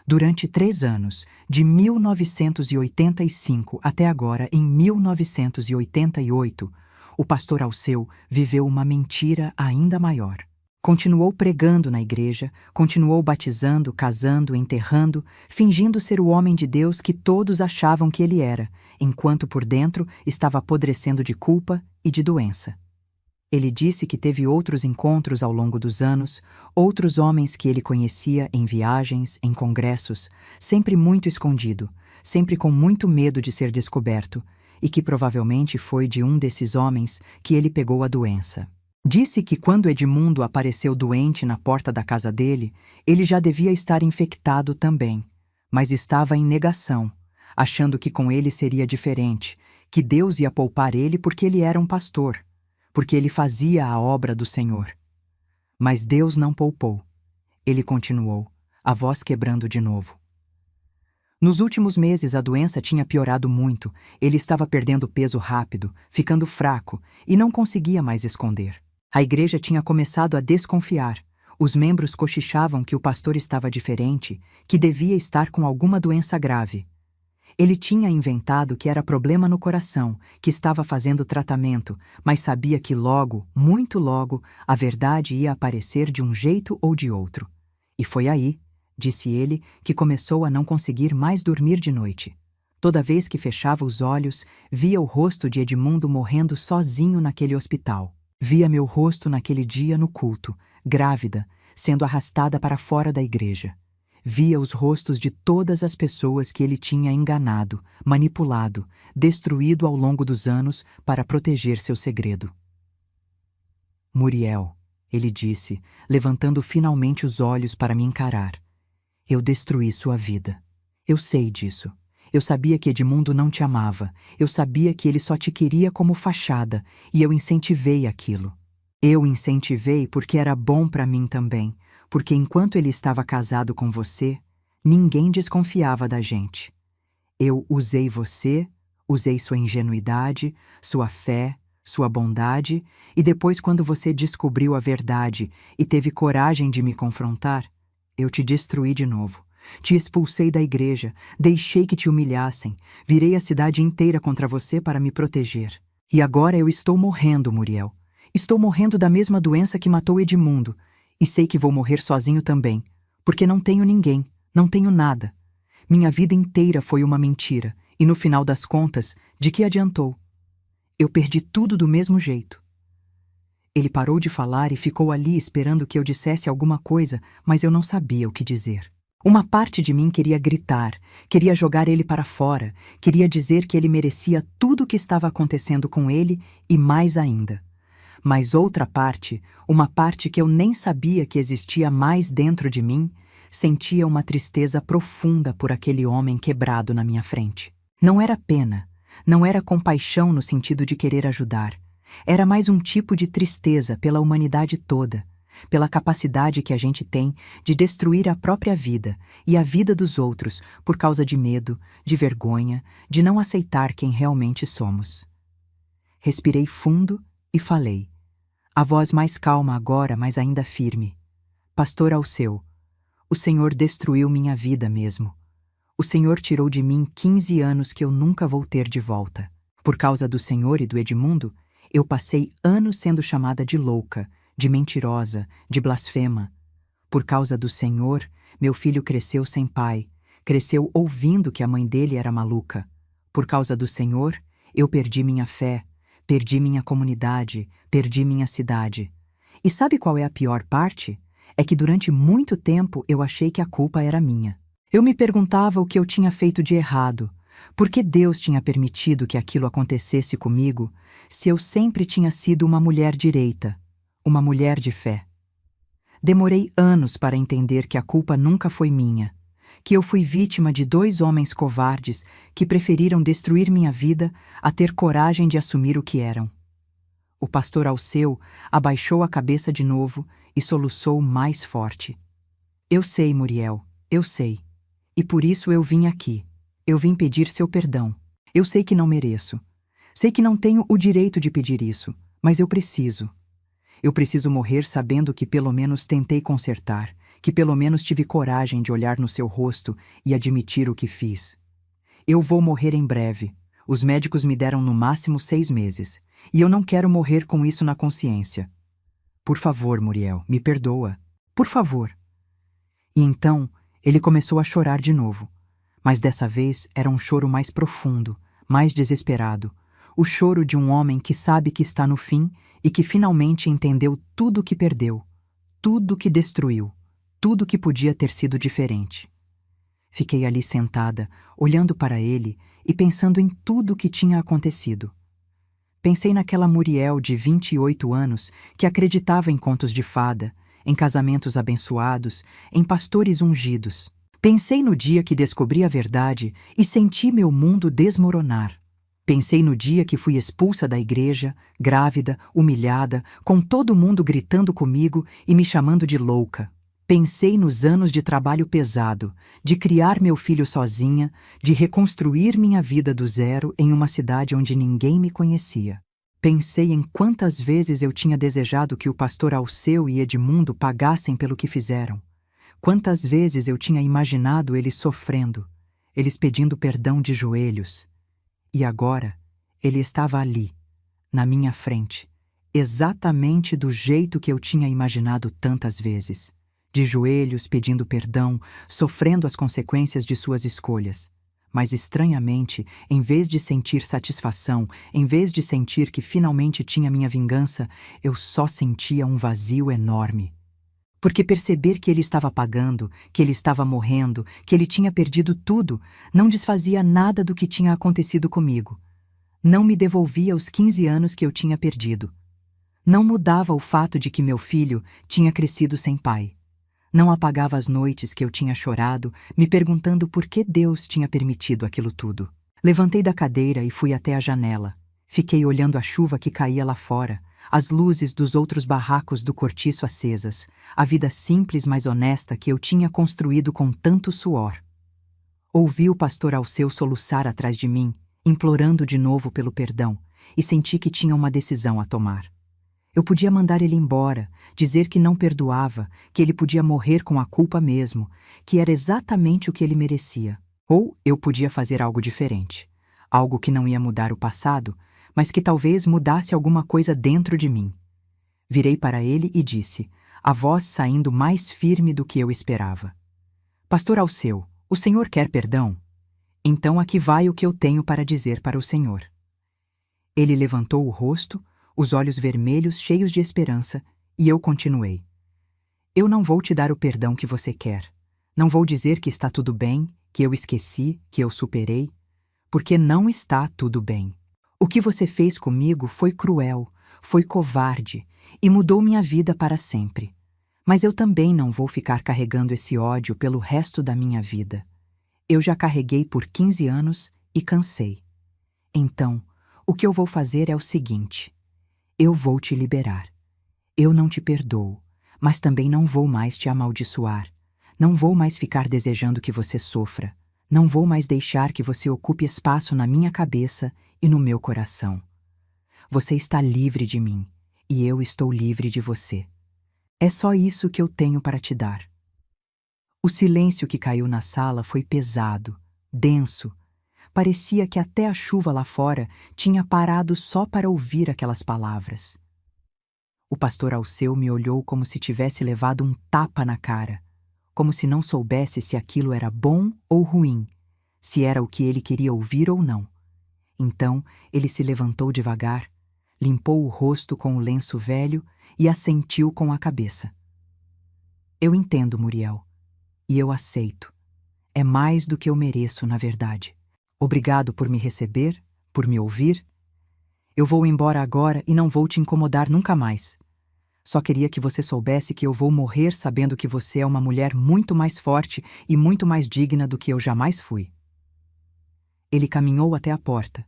Durante 3 anos, de 1985 até agora, em 1988, o pastor Alceu viveu uma mentira ainda maior. Continuou pregando na igreja, continuou batizando, casando, enterrando, fingindo ser o homem de Deus que todos achavam que ele era, enquanto por dentro estava apodrecendo de culpa e de doença. Ele disse que teve outros encontros ao longo dos anos, outros homens que ele conhecia em viagens, em congressos, sempre muito escondido, sempre com muito medo de ser descoberto, e que provavelmente foi de um desses homens que ele pegou a doença. Disse que quando Edmundo apareceu doente na porta da casa dele, ele já devia estar infectado também, mas estava em negação, achando que com ele seria diferente, que Deus ia poupar ele porque ele era um pastor, porque ele fazia a obra do Senhor. Mas Deus não poupou. Ele continuou, a voz quebrando de novo. Nos últimos meses a doença tinha piorado muito, ele estava perdendo peso rápido, ficando fraco e não conseguia mais esconder. A igreja tinha começado a desconfiar. Os membros cochichavam que o pastor estava diferente, que devia estar com alguma doença grave. Ele tinha inventado que era problema no coração, que estava fazendo tratamento, mas sabia que logo, muito logo, a verdade ia aparecer de um jeito ou de outro. E foi aí, disse ele, que começou a não conseguir mais dormir de noite. Toda vez que fechava os olhos, via o rosto de Edmundo morrendo sozinho naquele hospital. Via meu rosto naquele dia no culto, grávida, sendo arrastada para fora da igreja. Via os rostos de todas as pessoas que ele tinha enganado, manipulado, destruído ao longo dos anos para proteger seu segredo. Muriel, ele disse, levantando finalmente os olhos para me encarar. Eu destruí sua vida. Eu sei disso. Eu sabia que Edmundo não te amava. Eu sabia que ele só te queria como fachada, e eu incentivei aquilo. Eu incentivei porque era bom para mim também, porque enquanto ele estava casado com você, ninguém desconfiava da gente. Eu usei você, usei sua ingenuidade, sua fé, sua bondade, e depois quando você descobriu a verdade e teve coragem de me confrontar, eu te destruí de novo. Te expulsei da igreja, deixei que te humilhassem, virei a cidade inteira contra você para me proteger. E agora eu estou morrendo, Muriel. Estou morrendo da mesma doença que matou Edmundo, e sei que vou morrer sozinho também, porque não tenho ninguém, não tenho nada. Minha vida inteira foi uma mentira, e no final das contas, de que adiantou? Eu perdi tudo do mesmo jeito. Ele parou de falar e ficou ali esperando que eu dissesse alguma coisa, mas eu não sabia o que dizer. Uma parte de mim queria gritar, queria jogar ele para fora, queria dizer que ele merecia tudo o que estava acontecendo com ele e mais ainda. Mas outra parte, uma parte que eu nem sabia que existia mais dentro de mim, sentia uma tristeza profunda por aquele homem quebrado na minha frente. Não era pena, não era compaixão no sentido de querer ajudar. Era mais um tipo de tristeza pela humanidade toda, pela capacidade que a gente tem de destruir a própria vida e a vida dos outros por causa de medo, de vergonha, de não aceitar quem realmente somos. Respirei fundo e falei. A voz mais calma agora, mas ainda firme. Pastor Alceu, o Senhor destruiu minha vida mesmo. O Senhor tirou de mim 15 anos que eu nunca vou ter de volta. Por causa do Senhor e do Edmundo, eu passei anos sendo chamada de louca, de mentirosa, de blasfema. Por causa do Senhor, meu filho cresceu sem pai, cresceu ouvindo que a mãe dele era maluca. Por causa do Senhor, eu perdi minha fé, perdi minha comunidade, perdi minha cidade. E sabe qual é a pior parte? É que durante muito tempo eu achei que a culpa era minha. Eu me perguntava o que eu tinha feito de errado, por que Deus tinha permitido que aquilo acontecesse comigo, se eu sempre tinha sido uma mulher direita, uma mulher de fé. Demorei anos para entender que a culpa nunca foi minha, que eu fui vítima de 2 homens covardes que preferiram destruir minha vida a ter coragem de assumir o que eram. O pastor Alceu abaixou a cabeça de novo e soluçou mais forte. Eu sei, Muriel, eu sei. E por isso eu vim aqui. Eu vim pedir seu perdão. Eu sei que não mereço. Sei que não tenho o direito de pedir isso, mas eu preciso. Eu preciso morrer sabendo que pelo menos tentei consertar, que pelo menos tive coragem de olhar no seu rosto e admitir o que fiz. Eu vou morrer em breve. Os médicos me deram no máximo 6 meses, e eu não quero morrer com isso na consciência. Por favor, Muriel, me perdoa. Por favor. E então, ele começou a chorar de novo. Mas dessa vez era um choro mais profundo, mais desesperado. O choro de um homem que sabe que está no fim e que finalmente entendeu tudo o que perdeu, tudo o que destruiu, tudo o que podia ter sido diferente. Fiquei ali sentada, olhando para ele e pensando em tudo o que tinha acontecido. Pensei naquela Muriel de 28 anos que acreditava em contos de fada, em casamentos abençoados, em pastores ungidos. Pensei no dia que descobri a verdade e senti meu mundo desmoronar. Pensei no dia que fui expulsa da igreja, grávida, humilhada, com todo mundo gritando comigo e me chamando de louca. Pensei nos anos de trabalho pesado, de criar meu filho sozinha, de reconstruir minha vida do zero em uma cidade onde ninguém me conhecia. Pensei em quantas vezes eu tinha desejado que o pastor Alceu e Edmundo pagassem pelo que fizeram. Quantas vezes eu tinha imaginado eles sofrendo, eles pedindo perdão de joelhos. E agora, ele estava ali, na minha frente, exatamente do jeito que eu tinha imaginado tantas vezes. De joelhos, pedindo perdão, sofrendo as consequências de suas escolhas. Mas estranhamente, em vez de sentir satisfação, em vez de sentir que finalmente tinha minha vingança, eu só sentia um vazio enorme. Porque perceber que ele estava pagando, que ele estava morrendo, que ele tinha perdido tudo, não desfazia nada do que tinha acontecido comigo. Não me devolvia os 15 anos que eu tinha perdido. Não mudava o fato de que meu filho tinha crescido sem pai. Não apagava as noites que eu tinha chorado, me perguntando por que Deus tinha permitido aquilo tudo. Levantei da cadeira e fui até a janela. Fiquei olhando a chuva que caía lá fora, as luzes dos outros barracos do cortiço acesas, a vida simples mas honesta que eu tinha construído com tanto suor. Ouvi o pastor Alceu soluçar atrás de mim, implorando de novo pelo perdão, e senti que tinha uma decisão a tomar. Eu podia mandar ele embora, dizer que não perdoava, que ele podia morrer com a culpa mesmo, que era exatamente o que ele merecia. Ou eu podia fazer algo diferente, algo que não ia mudar o passado, mas que talvez mudasse alguma coisa dentro de mim. Virei para ele e disse, a voz saindo mais firme do que eu esperava. Pastor Alceu, o senhor quer perdão? Então aqui vai o que eu tenho para dizer para o senhor. Ele levantou o rosto, os olhos vermelhos cheios de esperança, e eu continuei. Eu não vou te dar o perdão que você quer. Não vou dizer que está tudo bem, que eu esqueci, que eu superei, porque não está tudo bem. O que você fez comigo foi cruel, foi covarde e mudou minha vida para sempre. Mas eu também não vou ficar carregando esse ódio pelo resto da minha vida. Eu já carreguei por 15 anos e cansei. Então, o que eu vou fazer é o seguinte. Eu vou te liberar. Eu não te perdoo, mas também não vou mais te amaldiçoar. Não vou mais ficar desejando que você sofra. Não vou mais deixar que você ocupe espaço na minha cabeça e no meu coração. Você está livre de mim, e eu estou livre de você. É só isso que eu tenho para te dar. O silêncio que caiu na sala foi pesado, denso. Parecia que até a chuva lá fora tinha parado só para ouvir aquelas palavras. O pastor Alceu me olhou como se tivesse levado um tapa na cara, como se não soubesse se aquilo era bom ou ruim, se era o que ele queria ouvir ou não. Então ele se levantou devagar, limpou o rosto com o lenço velho e assentiu com a cabeça. Eu entendo, Muriel, e eu aceito. É mais do que eu mereço, na verdade. Obrigado por me receber, por me ouvir. Eu vou embora agora e não vou te incomodar nunca mais. Só queria que você soubesse que eu vou morrer sabendo que você é uma mulher muito mais forte e muito mais digna do que eu jamais fui. Ele caminhou até a porta,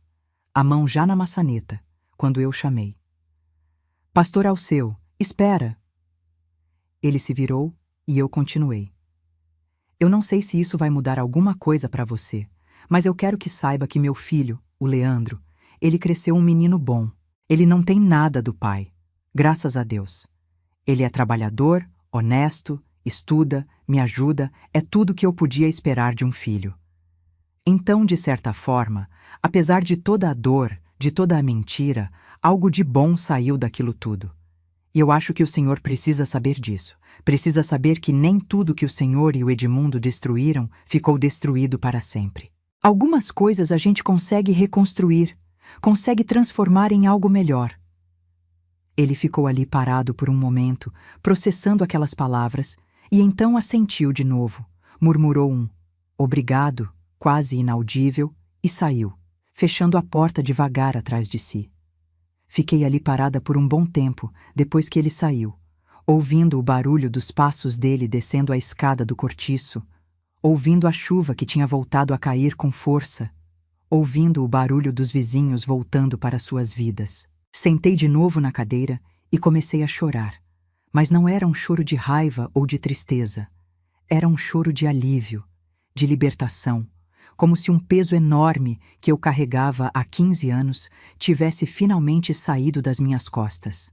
a mão já na maçaneta, quando eu chamei. Pastor Alceu, espera! Ele se virou e eu continuei. Eu não sei se isso vai mudar alguma coisa para você, mas eu quero que saiba que meu filho, o Leandro, ele cresceu um menino bom. Ele não tem nada do pai, graças a Deus. Ele é trabalhador, honesto, estuda, me ajuda, é tudo que eu podia esperar de um filho. Então, de certa forma, apesar de toda a dor, de toda a mentira, algo de bom saiu daquilo tudo. E eu acho que o Senhor precisa saber disso. Precisa saber que nem tudo que o Senhor e o Edmundo destruíram ficou destruído para sempre. Algumas coisas a gente consegue reconstruir, consegue transformar em algo melhor. Ele ficou ali parado por um momento, processando aquelas palavras, e então assentiu de novo, murmurou um obrigado, quase inaudível, e saiu, fechando a porta devagar atrás de si. Fiquei ali parada por um bom tempo, depois que ele saiu, ouvindo o barulho dos passos dele descendo a escada do cortiço, ouvindo a chuva que tinha voltado a cair com força, ouvindo o barulho dos vizinhos voltando para suas vidas. Sentei de novo na cadeira e comecei a chorar, mas não era um choro de raiva ou de tristeza. Era um choro de alívio, de libertação, como se um peso enorme que eu carregava há 15 anos tivesse finalmente saído das minhas costas.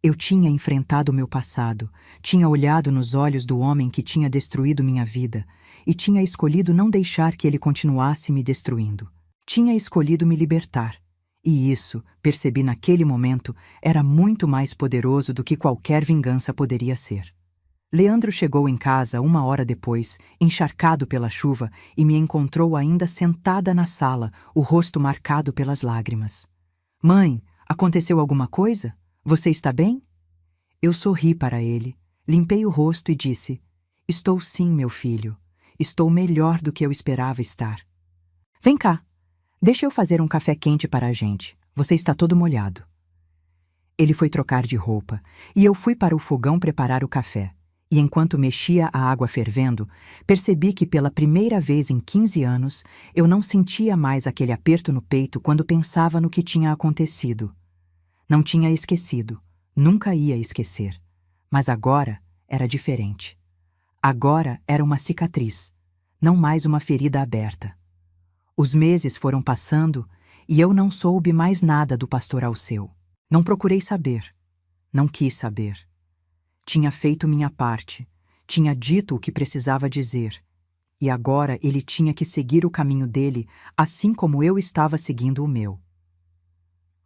Eu tinha enfrentado o meu passado, tinha olhado nos olhos do homem que tinha destruído minha vida e tinha escolhido não deixar que ele continuasse me destruindo. Tinha escolhido me libertar. E isso, percebi naquele momento, era muito mais poderoso do que qualquer vingança poderia ser. Leandro chegou em casa 1 hora depois, encharcado pela chuva, e me encontrou ainda sentada na sala, o rosto marcado pelas lágrimas. Mãe, aconteceu alguma coisa? Você está bem? Eu sorri para ele, limpei o rosto e disse: Estou sim, meu filho. Estou melhor do que eu esperava estar. Vem cá. Deixa eu fazer um café quente para a gente. Você está todo molhado. Ele foi trocar de roupa, e eu fui para o fogão preparar o café. E enquanto mexia a água fervendo, percebi que pela primeira vez em 15 anos, eu não sentia mais aquele aperto no peito quando pensava no que tinha acontecido. Não tinha esquecido, nunca ia esquecer. Mas agora era diferente. Agora era uma cicatriz, não mais uma ferida aberta. Os meses foram passando e eu não soube mais nada do pastor Alceu. Não procurei saber. Não quis saber. Tinha feito minha parte. Tinha dito o que precisava dizer. E agora ele tinha que seguir o caminho dele, assim como eu estava seguindo o meu.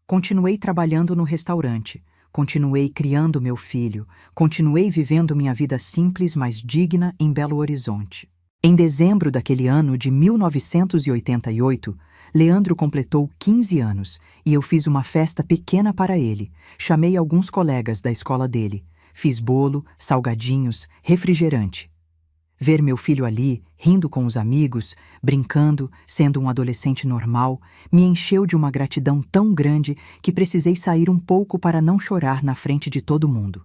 Continuei trabalhando no restaurante. Continuei criando meu filho. Continuei vivendo minha vida simples, mas digna em Belo Horizonte. Em dezembro daquele ano de 1988, Leandro completou 15 anos e eu fiz uma festa pequena para ele. Chamei alguns colegas da escola dele. Fiz bolo, salgadinhos, refrigerante. Ver meu filho ali, rindo com os amigos, brincando, sendo um adolescente normal, me encheu de uma gratidão tão grande que precisei sair um pouco para não chorar na frente de todo mundo.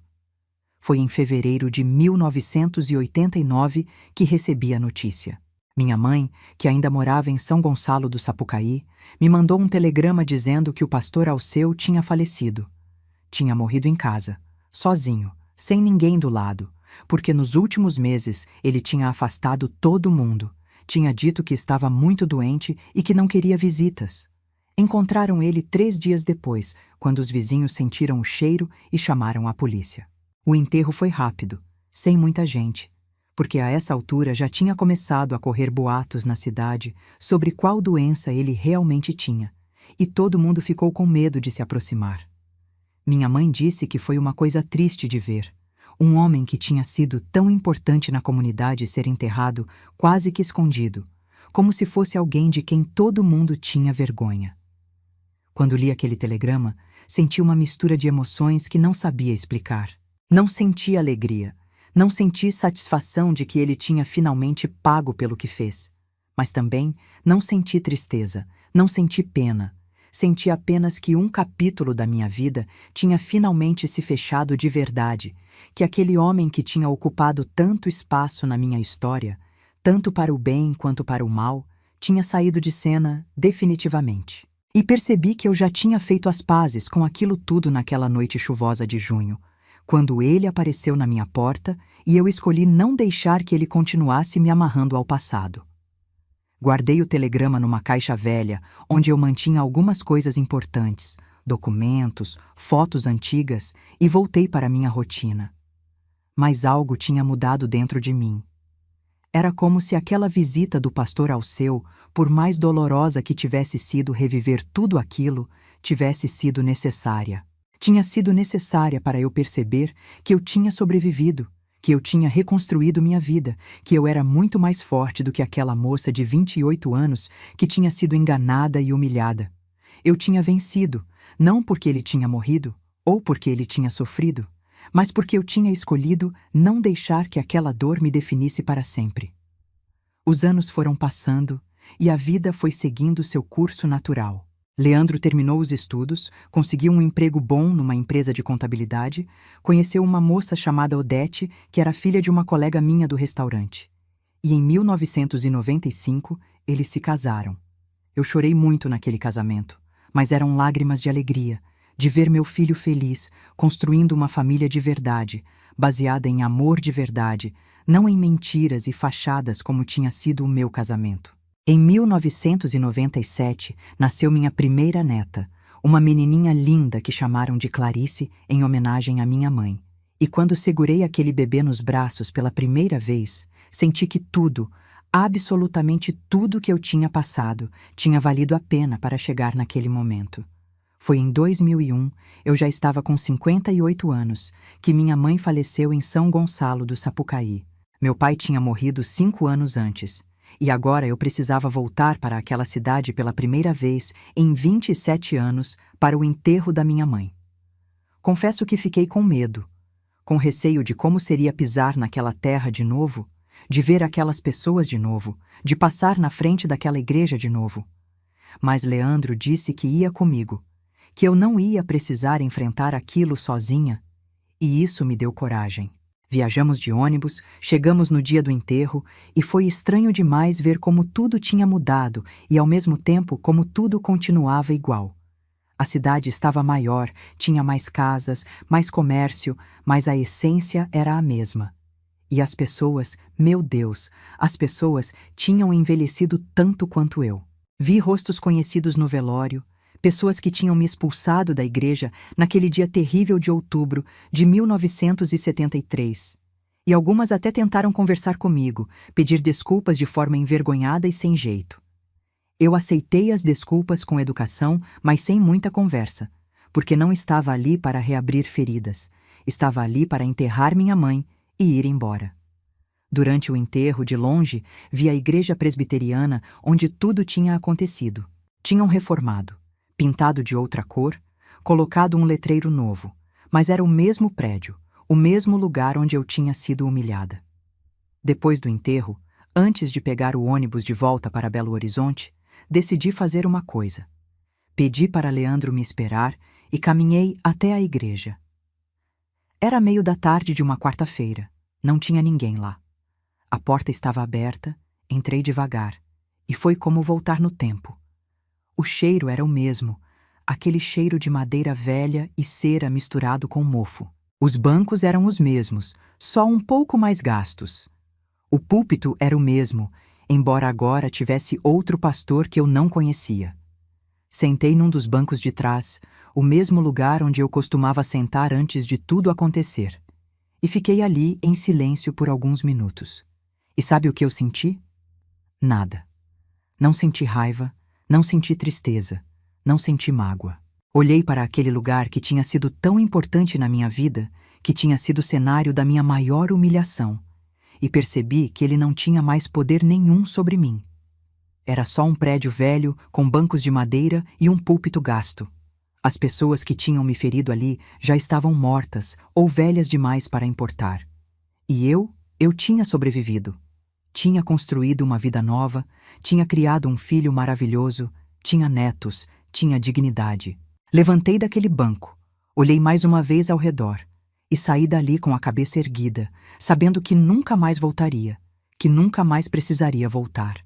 Foi em fevereiro de 1989 que recebi a notícia. Minha mãe, que ainda morava em São Gonçalo do Sapucaí, me mandou um telegrama dizendo que o pastor Alceu tinha falecido. Tinha morrido em casa, sozinho, sem ninguém do lado, porque nos últimos meses ele tinha afastado todo mundo. Tinha dito que estava muito doente e que não queria visitas. Encontraram ele 3 dias depois, quando os vizinhos sentiram o cheiro e chamaram a polícia. O enterro foi rápido, sem muita gente, porque a essa altura já tinha começado a correr boatos na cidade sobre qual doença ele realmente tinha, e todo mundo ficou com medo de se aproximar. Minha mãe disse que foi uma coisa triste de ver um homem que tinha sido tão importante na comunidade ser enterrado quase que escondido, como se fosse alguém de quem todo mundo tinha vergonha. Quando li aquele telegrama, senti uma mistura de emoções que não sabia explicar. Não senti alegria, não senti satisfação de que ele tinha finalmente pago pelo que fez. Mas também não senti tristeza, não senti pena. Senti apenas que um capítulo da minha vida tinha finalmente se fechado de verdade, que aquele homem que tinha ocupado tanto espaço na minha história, tanto para o bem quanto para o mal, tinha saído de cena definitivamente. E percebi que eu já tinha feito as pazes com aquilo tudo naquela noite chuvosa de junho, quando ele apareceu na minha porta e eu escolhi não deixar que ele continuasse me amarrando ao passado. Guardei o telegrama numa caixa velha, onde eu mantinha algumas coisas importantes, documentos, fotos antigas, e voltei para minha rotina. Mas algo tinha mudado dentro de mim. Era como se aquela visita do pastor Alceu, por mais dolorosa que tivesse sido reviver tudo aquilo, tivesse sido necessária. Tinha sido necessária para eu perceber que eu tinha sobrevivido, que eu tinha reconstruído minha vida, que eu era muito mais forte do que aquela moça de 28 anos que tinha sido enganada e humilhada. Eu tinha vencido, não porque ele tinha morrido, ou porque ele tinha sofrido, mas porque eu tinha escolhido não deixar que aquela dor me definisse para sempre. Os anos foram passando e a vida foi seguindo seu curso natural. Leandro terminou os estudos, conseguiu um emprego bom numa empresa de contabilidade, conheceu uma moça chamada Odete, que era filha de uma colega minha do restaurante. E em 1995, eles se casaram. Eu chorei muito naquele casamento, mas eram lágrimas de alegria, de ver meu filho feliz, construindo uma família de verdade, baseada em amor de verdade, não em mentiras e fachadas como tinha sido o meu casamento. Em 1997, nasceu minha primeira neta, uma menininha linda que chamaram de Clarice em homenagem à minha mãe. E quando segurei aquele bebê nos braços pela primeira vez, senti que tudo, absolutamente tudo que eu tinha passado, tinha valido a pena para chegar naquele momento. Foi em 2001, eu já estava com 58 anos, que minha mãe faleceu em São Gonçalo do Sapucaí. Meu pai tinha morrido 5 anos antes. E agora eu precisava voltar para aquela cidade pela primeira vez em 27 anos para o enterro da minha mãe. Confesso que fiquei com medo, com receio de como seria pisar naquela terra de novo, de ver aquelas pessoas de novo, de passar na frente daquela igreja de novo. Mas Leandro disse que ia comigo, que eu não ia precisar enfrentar aquilo sozinha, e isso me deu coragem. Viajamos de ônibus, chegamos no dia do enterro e foi estranho demais ver como tudo tinha mudado e, ao mesmo tempo, como tudo continuava igual. A cidade estava maior, tinha mais casas, mais comércio, mas a essência era a mesma. E as pessoas, meu Deus, as pessoas tinham envelhecido tanto quanto eu. Vi rostos conhecidos no velório, pessoas que tinham me expulsado da igreja naquele dia terrível de outubro de 1973. E algumas até tentaram conversar comigo, pedir desculpas de forma envergonhada e sem jeito. Eu aceitei as desculpas com educação, mas sem muita conversa, porque não estava ali para reabrir feridas, estava ali para enterrar minha mãe e ir embora. Durante o enterro, de longe, vi a igreja presbiteriana onde tudo tinha acontecido. Tinham reformado, pintado de outra cor, colocado um letreiro novo, mas era o mesmo prédio, o mesmo lugar onde eu tinha sido humilhada. Depois do enterro, antes de pegar o ônibus de volta para Belo Horizonte, decidi fazer uma coisa. Pedi para Leandro me esperar e caminhei até a igreja. Era meio da tarde de uma quarta-feira, não tinha ninguém lá. A porta estava aberta, entrei devagar, e foi como voltar no tempo. O cheiro era o mesmo, aquele cheiro de madeira velha e cera misturado com mofo. Os bancos eram os mesmos, só um pouco mais gastos. O púlpito era o mesmo, embora agora tivesse outro pastor que eu não conhecia. Sentei num dos bancos de trás, o mesmo lugar onde eu costumava sentar antes de tudo acontecer. e fiquei ali em silêncio por alguns minutos. E sabe o que eu senti? Nada. Não senti raiva, não senti tristeza, não senti mágoa. Olhei para aquele lugar que tinha sido tão importante na minha vida, que tinha sido o cenário da minha maior humilhação, e percebi que ele não tinha mais poder nenhum sobre mim. Era só um prédio velho, com bancos de madeira e um púlpito gasto. As pessoas que tinham me ferido ali já estavam mortas ou velhas demais para importar. E eu tinha sobrevivido. Tinha construído uma vida nova, tinha criado um filho maravilhoso, tinha netos, tinha dignidade. Levantei daquele banco, olhei mais uma vez ao redor e saí dali com a cabeça erguida, sabendo que nunca mais voltaria, que nunca mais precisaria voltar.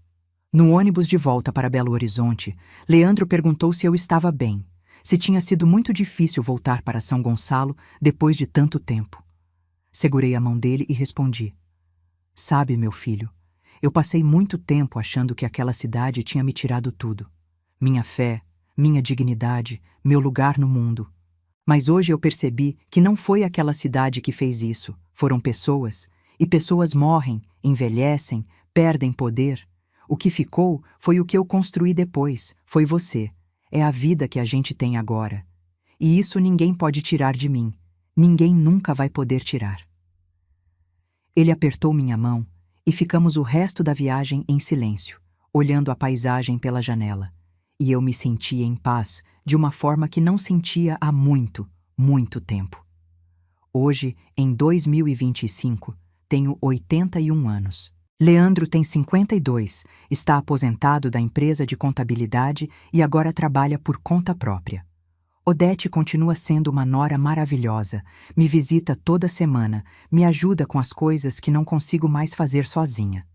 No ônibus de volta para Belo Horizonte, Leandro perguntou se eu estava bem, se tinha sido muito difícil voltar para São Gonçalo depois de tanto tempo. Segurei a mão dele e respondi: "Sabe, meu filho, eu passei muito tempo achando que aquela cidade tinha me tirado tudo. Minha fé, minha dignidade, meu lugar no mundo. Mas hoje eu percebi que não foi aquela cidade que fez isso, foram pessoas, e pessoas morrem, envelhecem, perdem poder. O que ficou foi o que eu construí depois, foi você. É a vida que a gente tem agora. E isso ninguém pode tirar de mim. Ninguém nunca vai poder tirar." Ele apertou minha mão e ficamos o resto da viagem em silêncio, olhando a paisagem pela janela. E eu me sentia em paz de uma forma que não sentia há muito, muito tempo. Hoje, em 2025, tenho 81 anos. Leandro tem 52, está aposentado da empresa de contabilidade e agora trabalha por conta própria. Odete continua sendo uma nora maravilhosa, me visita toda semana, me ajuda com as coisas que não consigo mais fazer sozinha.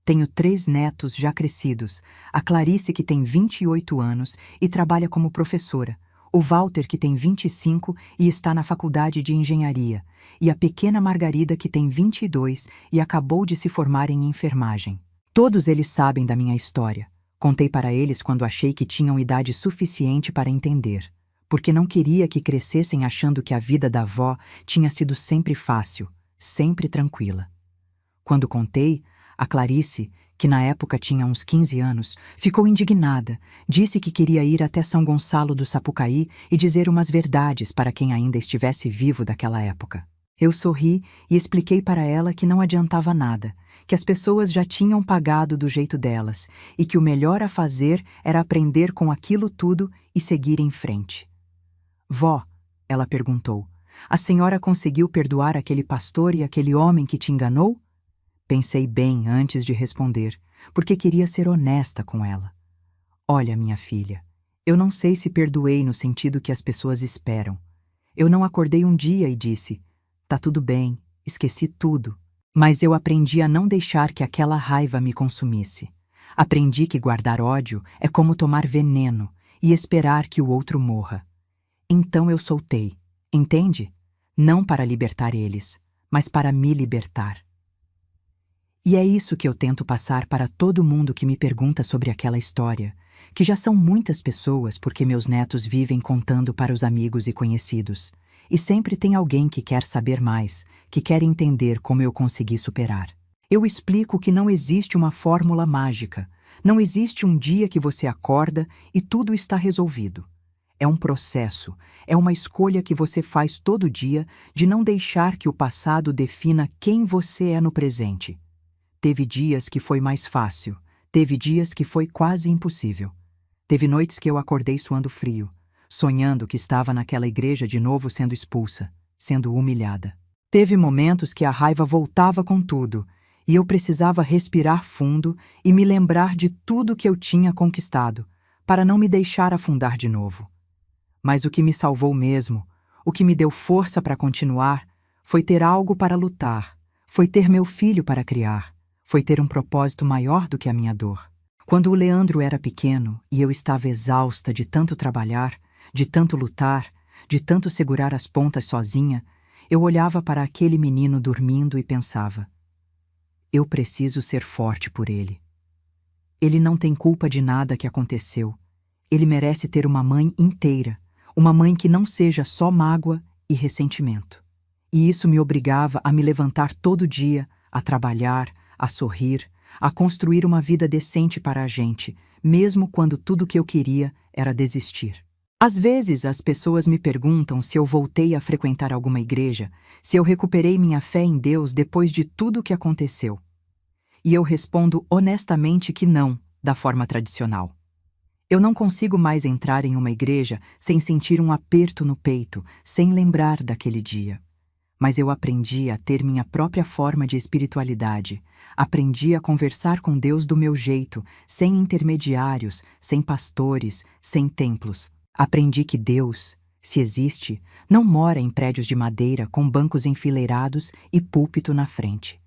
Tenho 3 netos já crescidos, a Clarice, que tem 28 anos e trabalha como professora, o Walter, que tem 25 e está na faculdade de engenharia, e a pequena Margarida, que tem 22 e acabou de se formar em enfermagem. Todos eles sabem da minha história. Contei para eles quando achei que tinham idade suficiente para entender, porque não queria que crescessem achando que a vida da avó tinha sido sempre fácil, sempre tranquila. Quando contei, a Clarice, que na época tinha uns 15 anos, ficou indignada, disse que queria ir até São Gonçalo do Sapucaí e dizer umas verdades para quem ainda estivesse vivo daquela época. Eu sorri e expliquei para ela que não adiantava nada, que as pessoas já tinham pagado do jeito delas e que o melhor a fazer era aprender com aquilo tudo e seguir em frente. "Vó", ela perguntou, "a senhora conseguiu perdoar aquele pastor e aquele homem que te enganou?" Pensei bem antes de responder, porque queria ser honesta com ela. "Olha, minha filha, eu não sei se perdoei no sentido que as pessoas esperam. Eu não acordei um dia e disse, tá tudo bem, esqueci tudo. Mas eu aprendi a não deixar que aquela raiva me consumisse. Aprendi que guardar ódio é como tomar veneno e esperar que o outro morra. Então eu soltei, entende? Não para libertar eles, mas para me libertar. E é isso que eu tento passar para todo mundo que me pergunta sobre aquela história, que já são muitas pessoas porque meus netos vivem contando para os amigos e conhecidos. E sempre tem alguém que quer saber mais, que quer entender como eu consegui superar. Eu explico que não existe uma fórmula mágica, não existe um dia que você acorda e tudo está resolvido. É um processo, é uma escolha que você faz todo dia de não deixar que o passado defina quem você é no presente. Teve dias que foi mais fácil, teve dias que foi quase impossível. Teve noites que eu acordei suando frio, sonhando que estava naquela igreja de novo sendo expulsa, sendo humilhada. Teve momentos que a raiva voltava com tudo, e eu precisava respirar fundo e me lembrar de tudo que eu tinha conquistado, para não me deixar afundar de novo. Mas o que me salvou mesmo, o que me deu força para continuar, foi ter algo para lutar, foi ter meu filho para criar, foi ter um propósito maior do que a minha dor. Quando o Leandro era pequeno e eu estava exausta de tanto trabalhar, de tanto lutar, de tanto segurar as pontas sozinha, eu olhava para aquele menino dormindo e pensava: eu preciso ser forte por ele. Ele não tem culpa de nada que aconteceu. Ele merece ter uma mãe inteira, uma mãe que não seja só mágoa e ressentimento. E isso me obrigava a me levantar todo dia, a trabalhar, a sorrir, a construir uma vida decente para a gente, mesmo quando tudo o que eu queria era desistir. Às vezes, as pessoas me perguntam se eu voltei a frequentar alguma igreja, se eu recuperei minha fé em Deus depois de tudo o que aconteceu. E eu respondo honestamente que não, da forma tradicional. Eu não consigo mais entrar em uma igreja sem sentir um aperto no peito, sem lembrar daquele dia. Mas eu aprendi a ter minha própria forma de espiritualidade. Aprendi a conversar com Deus do meu jeito, sem intermediários, sem pastores, sem templos. Aprendi que Deus, se existe, não mora em prédios de madeira com bancos enfileirados e púlpito na frente.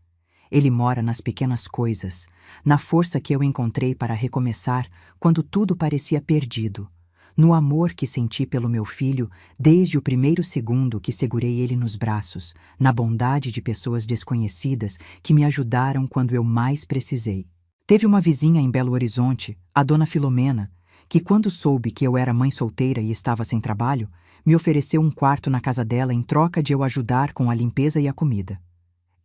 Ele mora nas pequenas coisas, na força que eu encontrei para recomeçar quando tudo parecia perdido, no amor que senti pelo meu filho desde o primeiro segundo que segurei ele nos braços, na bondade de pessoas desconhecidas que me ajudaram quando eu mais precisei. Teve uma vizinha em Belo Horizonte, a dona Filomena, que quando soube que eu era mãe solteira e estava sem trabalho, me ofereceu um quarto na casa dela em troca de eu ajudar com a limpeza e a comida.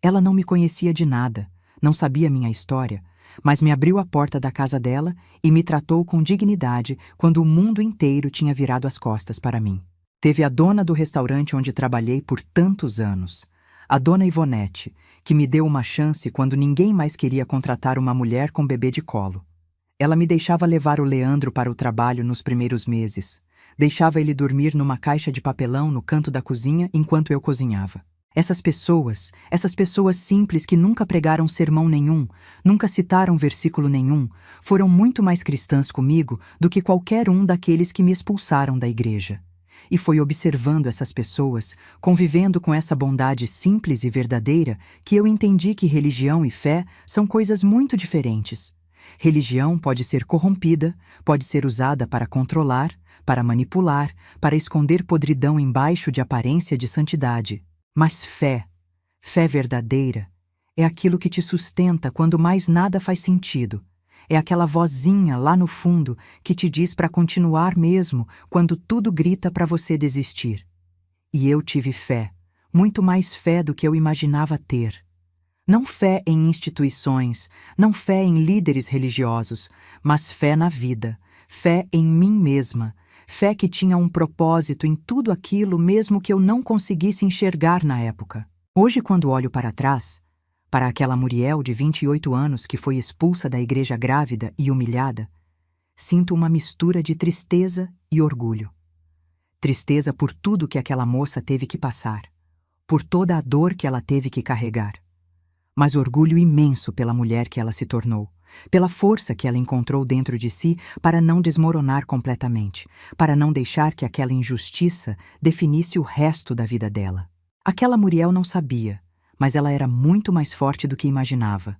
Ela não me conhecia de nada, não sabia minha história, mas me abriu a porta da casa dela e me tratou com dignidade quando o mundo inteiro tinha virado as costas para mim. Teve a dona do restaurante onde trabalhei por tantos anos, a dona Ivonete, que me deu uma chance quando ninguém mais queria contratar uma mulher com bebê de colo. Ela me deixava levar o Leandro para o trabalho nos primeiros meses, deixava ele dormir numa caixa de papelão no canto da cozinha enquanto eu cozinhava. Essas pessoas simples que nunca pregaram sermão nenhum, nunca citaram versículo nenhum, foram muito mais cristãs comigo do que qualquer um daqueles que me expulsaram da igreja. E foi observando essas pessoas, convivendo com essa bondade simples e verdadeira, que eu entendi que religião e fé são coisas muito diferentes. Religião pode ser corrompida, pode ser usada para controlar, para manipular, para esconder podridão embaixo de aparência de santidade. Mas fé verdadeira, é aquilo que te sustenta quando mais nada faz sentido. É aquela vozinha lá no fundo que te diz para continuar mesmo quando tudo grita para você desistir. E eu tive fé, muito mais fé do que eu imaginava ter. Não fé em instituições, não fé em líderes religiosos, mas fé na vida, fé em mim mesma, fé que tinha um propósito em tudo aquilo mesmo que eu não conseguisse enxergar na época. Hoje, quando olho para trás, para aquela Muriel de 28 anos que foi expulsa da igreja grávida e humilhada, sinto uma mistura de tristeza e orgulho. Tristeza por tudo que aquela moça teve que passar, por toda a dor que ela teve que carregar. Mas orgulho imenso pela mulher que ela se tornou, pela força que ela encontrou dentro de si para não desmoronar completamente, para não deixar que aquela injustiça definisse o resto da vida dela. Aquela Muriel não sabia, mas ela era muito mais forte do que imaginava.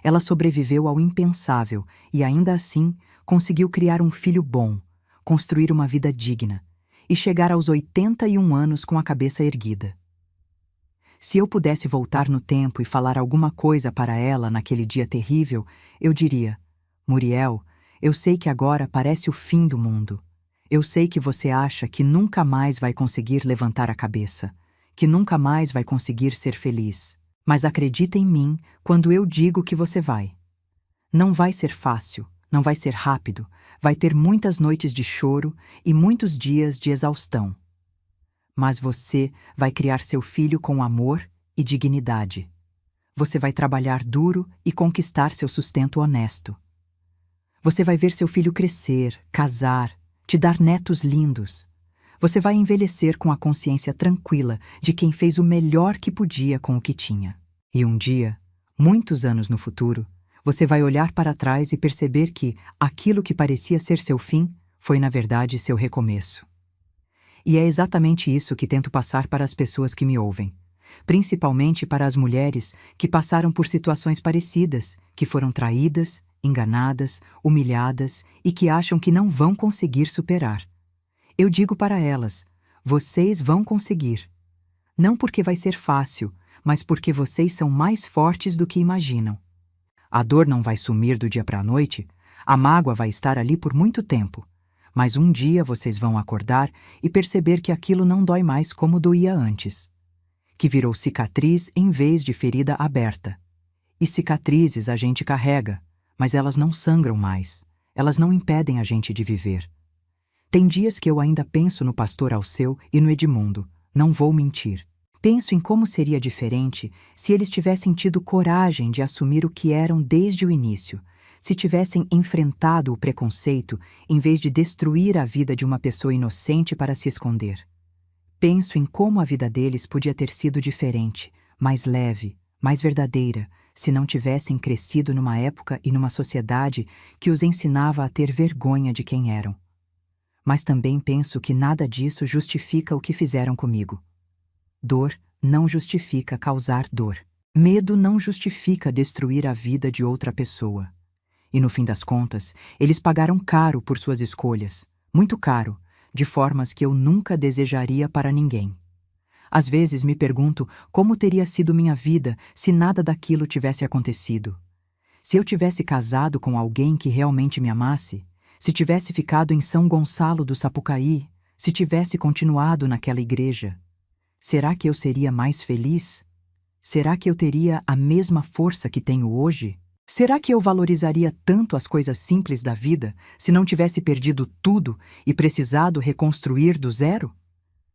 Ela sobreviveu ao impensável e, ainda assim, conseguiu criar um filho bom, construir uma vida digna e chegar aos 81 anos com a cabeça erguida. Se eu pudesse voltar no tempo e falar alguma coisa para ela naquele dia terrível, eu diria: Muriel, eu sei que agora parece o fim do mundo. Eu sei que você acha que nunca mais vai conseguir levantar a cabeça, que nunca mais vai conseguir ser feliz. Mas acredita em mim quando eu digo que você vai. Não vai ser fácil, não vai ser rápido, vai ter muitas noites de choro e muitos dias de exaustão. Mas você vai criar seu filho com amor e dignidade. Você vai trabalhar duro e conquistar seu sustento honesto. Você vai ver seu filho crescer, casar, te dar netos lindos. Você vai envelhecer com a consciência tranquila de quem fez o melhor que podia com o que tinha. E um dia, muitos anos no futuro, você vai olhar para trás e perceber que aquilo que parecia ser seu fim foi, na verdade, seu recomeço. E é exatamente isso que tento passar para as pessoas que me ouvem, principalmente para as mulheres que passaram por situações parecidas, que foram traídas, enganadas, humilhadas e que acham que não vão conseguir superar. Eu digo para elas: vocês vão conseguir. Não porque vai ser fácil, mas porque vocês são mais fortes do que imaginam. A dor não vai sumir do dia para a noite, a mágoa vai estar ali por muito tempo. Mas um dia vocês vão acordar e perceber que aquilo não dói mais como doía antes. que virou cicatriz em vez de ferida aberta. E cicatrizes a gente carrega, mas elas não sangram mais. Elas não impedem a gente de viver. Tem dias que eu ainda penso no pastor Alceu e no Edmundo, não vou mentir. Penso em como seria diferente se eles tivessem tido coragem de assumir o que eram desde o início, se tivessem enfrentado o preconceito em vez de destruir a vida de uma pessoa inocente para se esconder. Penso em como a vida deles podia ter sido diferente, mais leve, mais verdadeira, se não tivessem crescido numa época e numa sociedade que os ensinava a ter vergonha de quem eram. Mas também penso que nada disso justifica o que fizeram comigo. Dor não justifica causar dor. Medo não justifica destruir a vida de outra pessoa. E no fim das contas, eles pagaram caro por suas escolhas, muito caro, de formas que eu nunca desejaria para ninguém. Às vezes me pergunto como teria sido minha vida se nada daquilo tivesse acontecido. Se eu tivesse casado com alguém que realmente me amasse, se tivesse ficado em São Gonçalo do Sapucaí, se tivesse continuado naquela igreja, será que eu seria mais feliz? Será que eu teria a mesma força que tenho hoje? Será que eu valorizaria tanto as coisas simples da vida se não tivesse perdido tudo e precisado reconstruir do zero?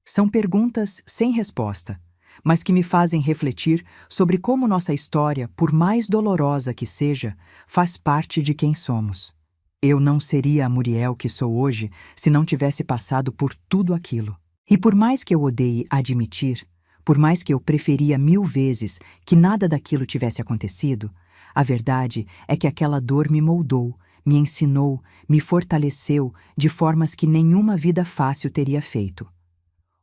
São perguntas sem resposta, mas que me fazem refletir sobre como nossa história, por mais dolorosa que seja, faz parte de quem somos. Eu não seria a Muriel que sou hoje se não tivesse passado por tudo aquilo. E por mais que eu odeie admitir, por mais que eu preferia 1000 vezes que nada daquilo tivesse acontecido, a verdade é que aquela dor me moldou, me ensinou, me fortaleceu de formas que nenhuma vida fácil teria feito.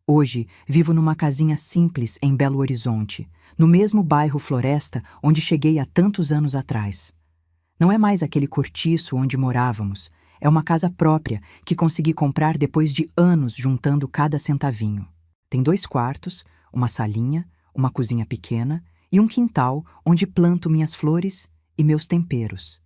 Hoje, vivo numa casinha simples em Belo Horizonte, no mesmo bairro Floresta onde cheguei há tantos anos atrás. Não é mais aquele cortiço onde morávamos, é uma casa própria que consegui comprar depois de anos juntando cada centavinho. Tem 2 quartos, uma salinha, uma cozinha pequena e um quintal onde planto minhas flores e meus temperos.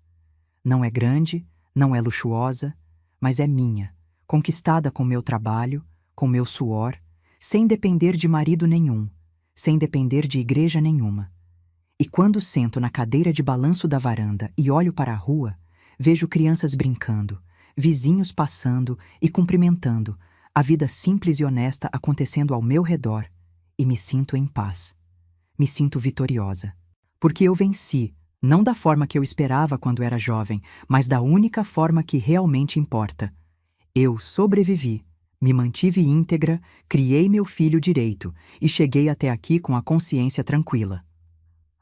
Não é grande, não é luxuosa, mas é minha, conquistada com meu trabalho, com meu suor, sem depender de marido nenhum, sem depender de igreja nenhuma. E quando sento na cadeira de balanço da varanda e olho para a rua, vejo crianças brincando, vizinhos passando e cumprimentando, a vida simples e honesta acontecendo ao meu redor, e me sinto em paz. Me sinto vitoriosa. Porque eu venci, não da forma que eu esperava quando era jovem, mas da única forma que realmente importa. Eu sobrevivi, me mantive íntegra, criei meu filho direito e cheguei até aqui com a consciência tranquila.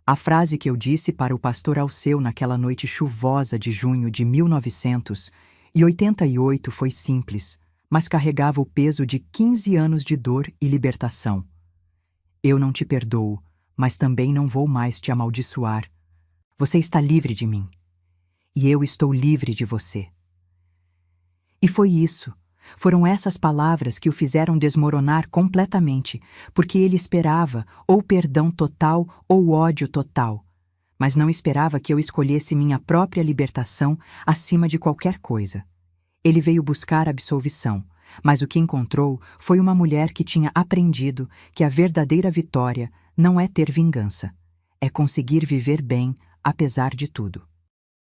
A frase que eu disse para o pastor Alceu naquela noite chuvosa de junho de 1988 foi simples, mas carregava o peso de 15 anos de dor e libertação. Eu não te perdoo, mas também não vou mais te amaldiçoar. Você está livre de mim. E eu estou livre de você. E foi isso. Foram essas palavras que o fizeram desmoronar completamente, porque ele esperava ou perdão total ou ódio total, mas não esperava que eu escolhesse minha própria libertação acima de qualquer coisa. Ele veio buscar absolvição, mas o que encontrou foi uma mulher que tinha aprendido que a verdadeira vitória não é ter vingança, é conseguir viver bem apesar de tudo.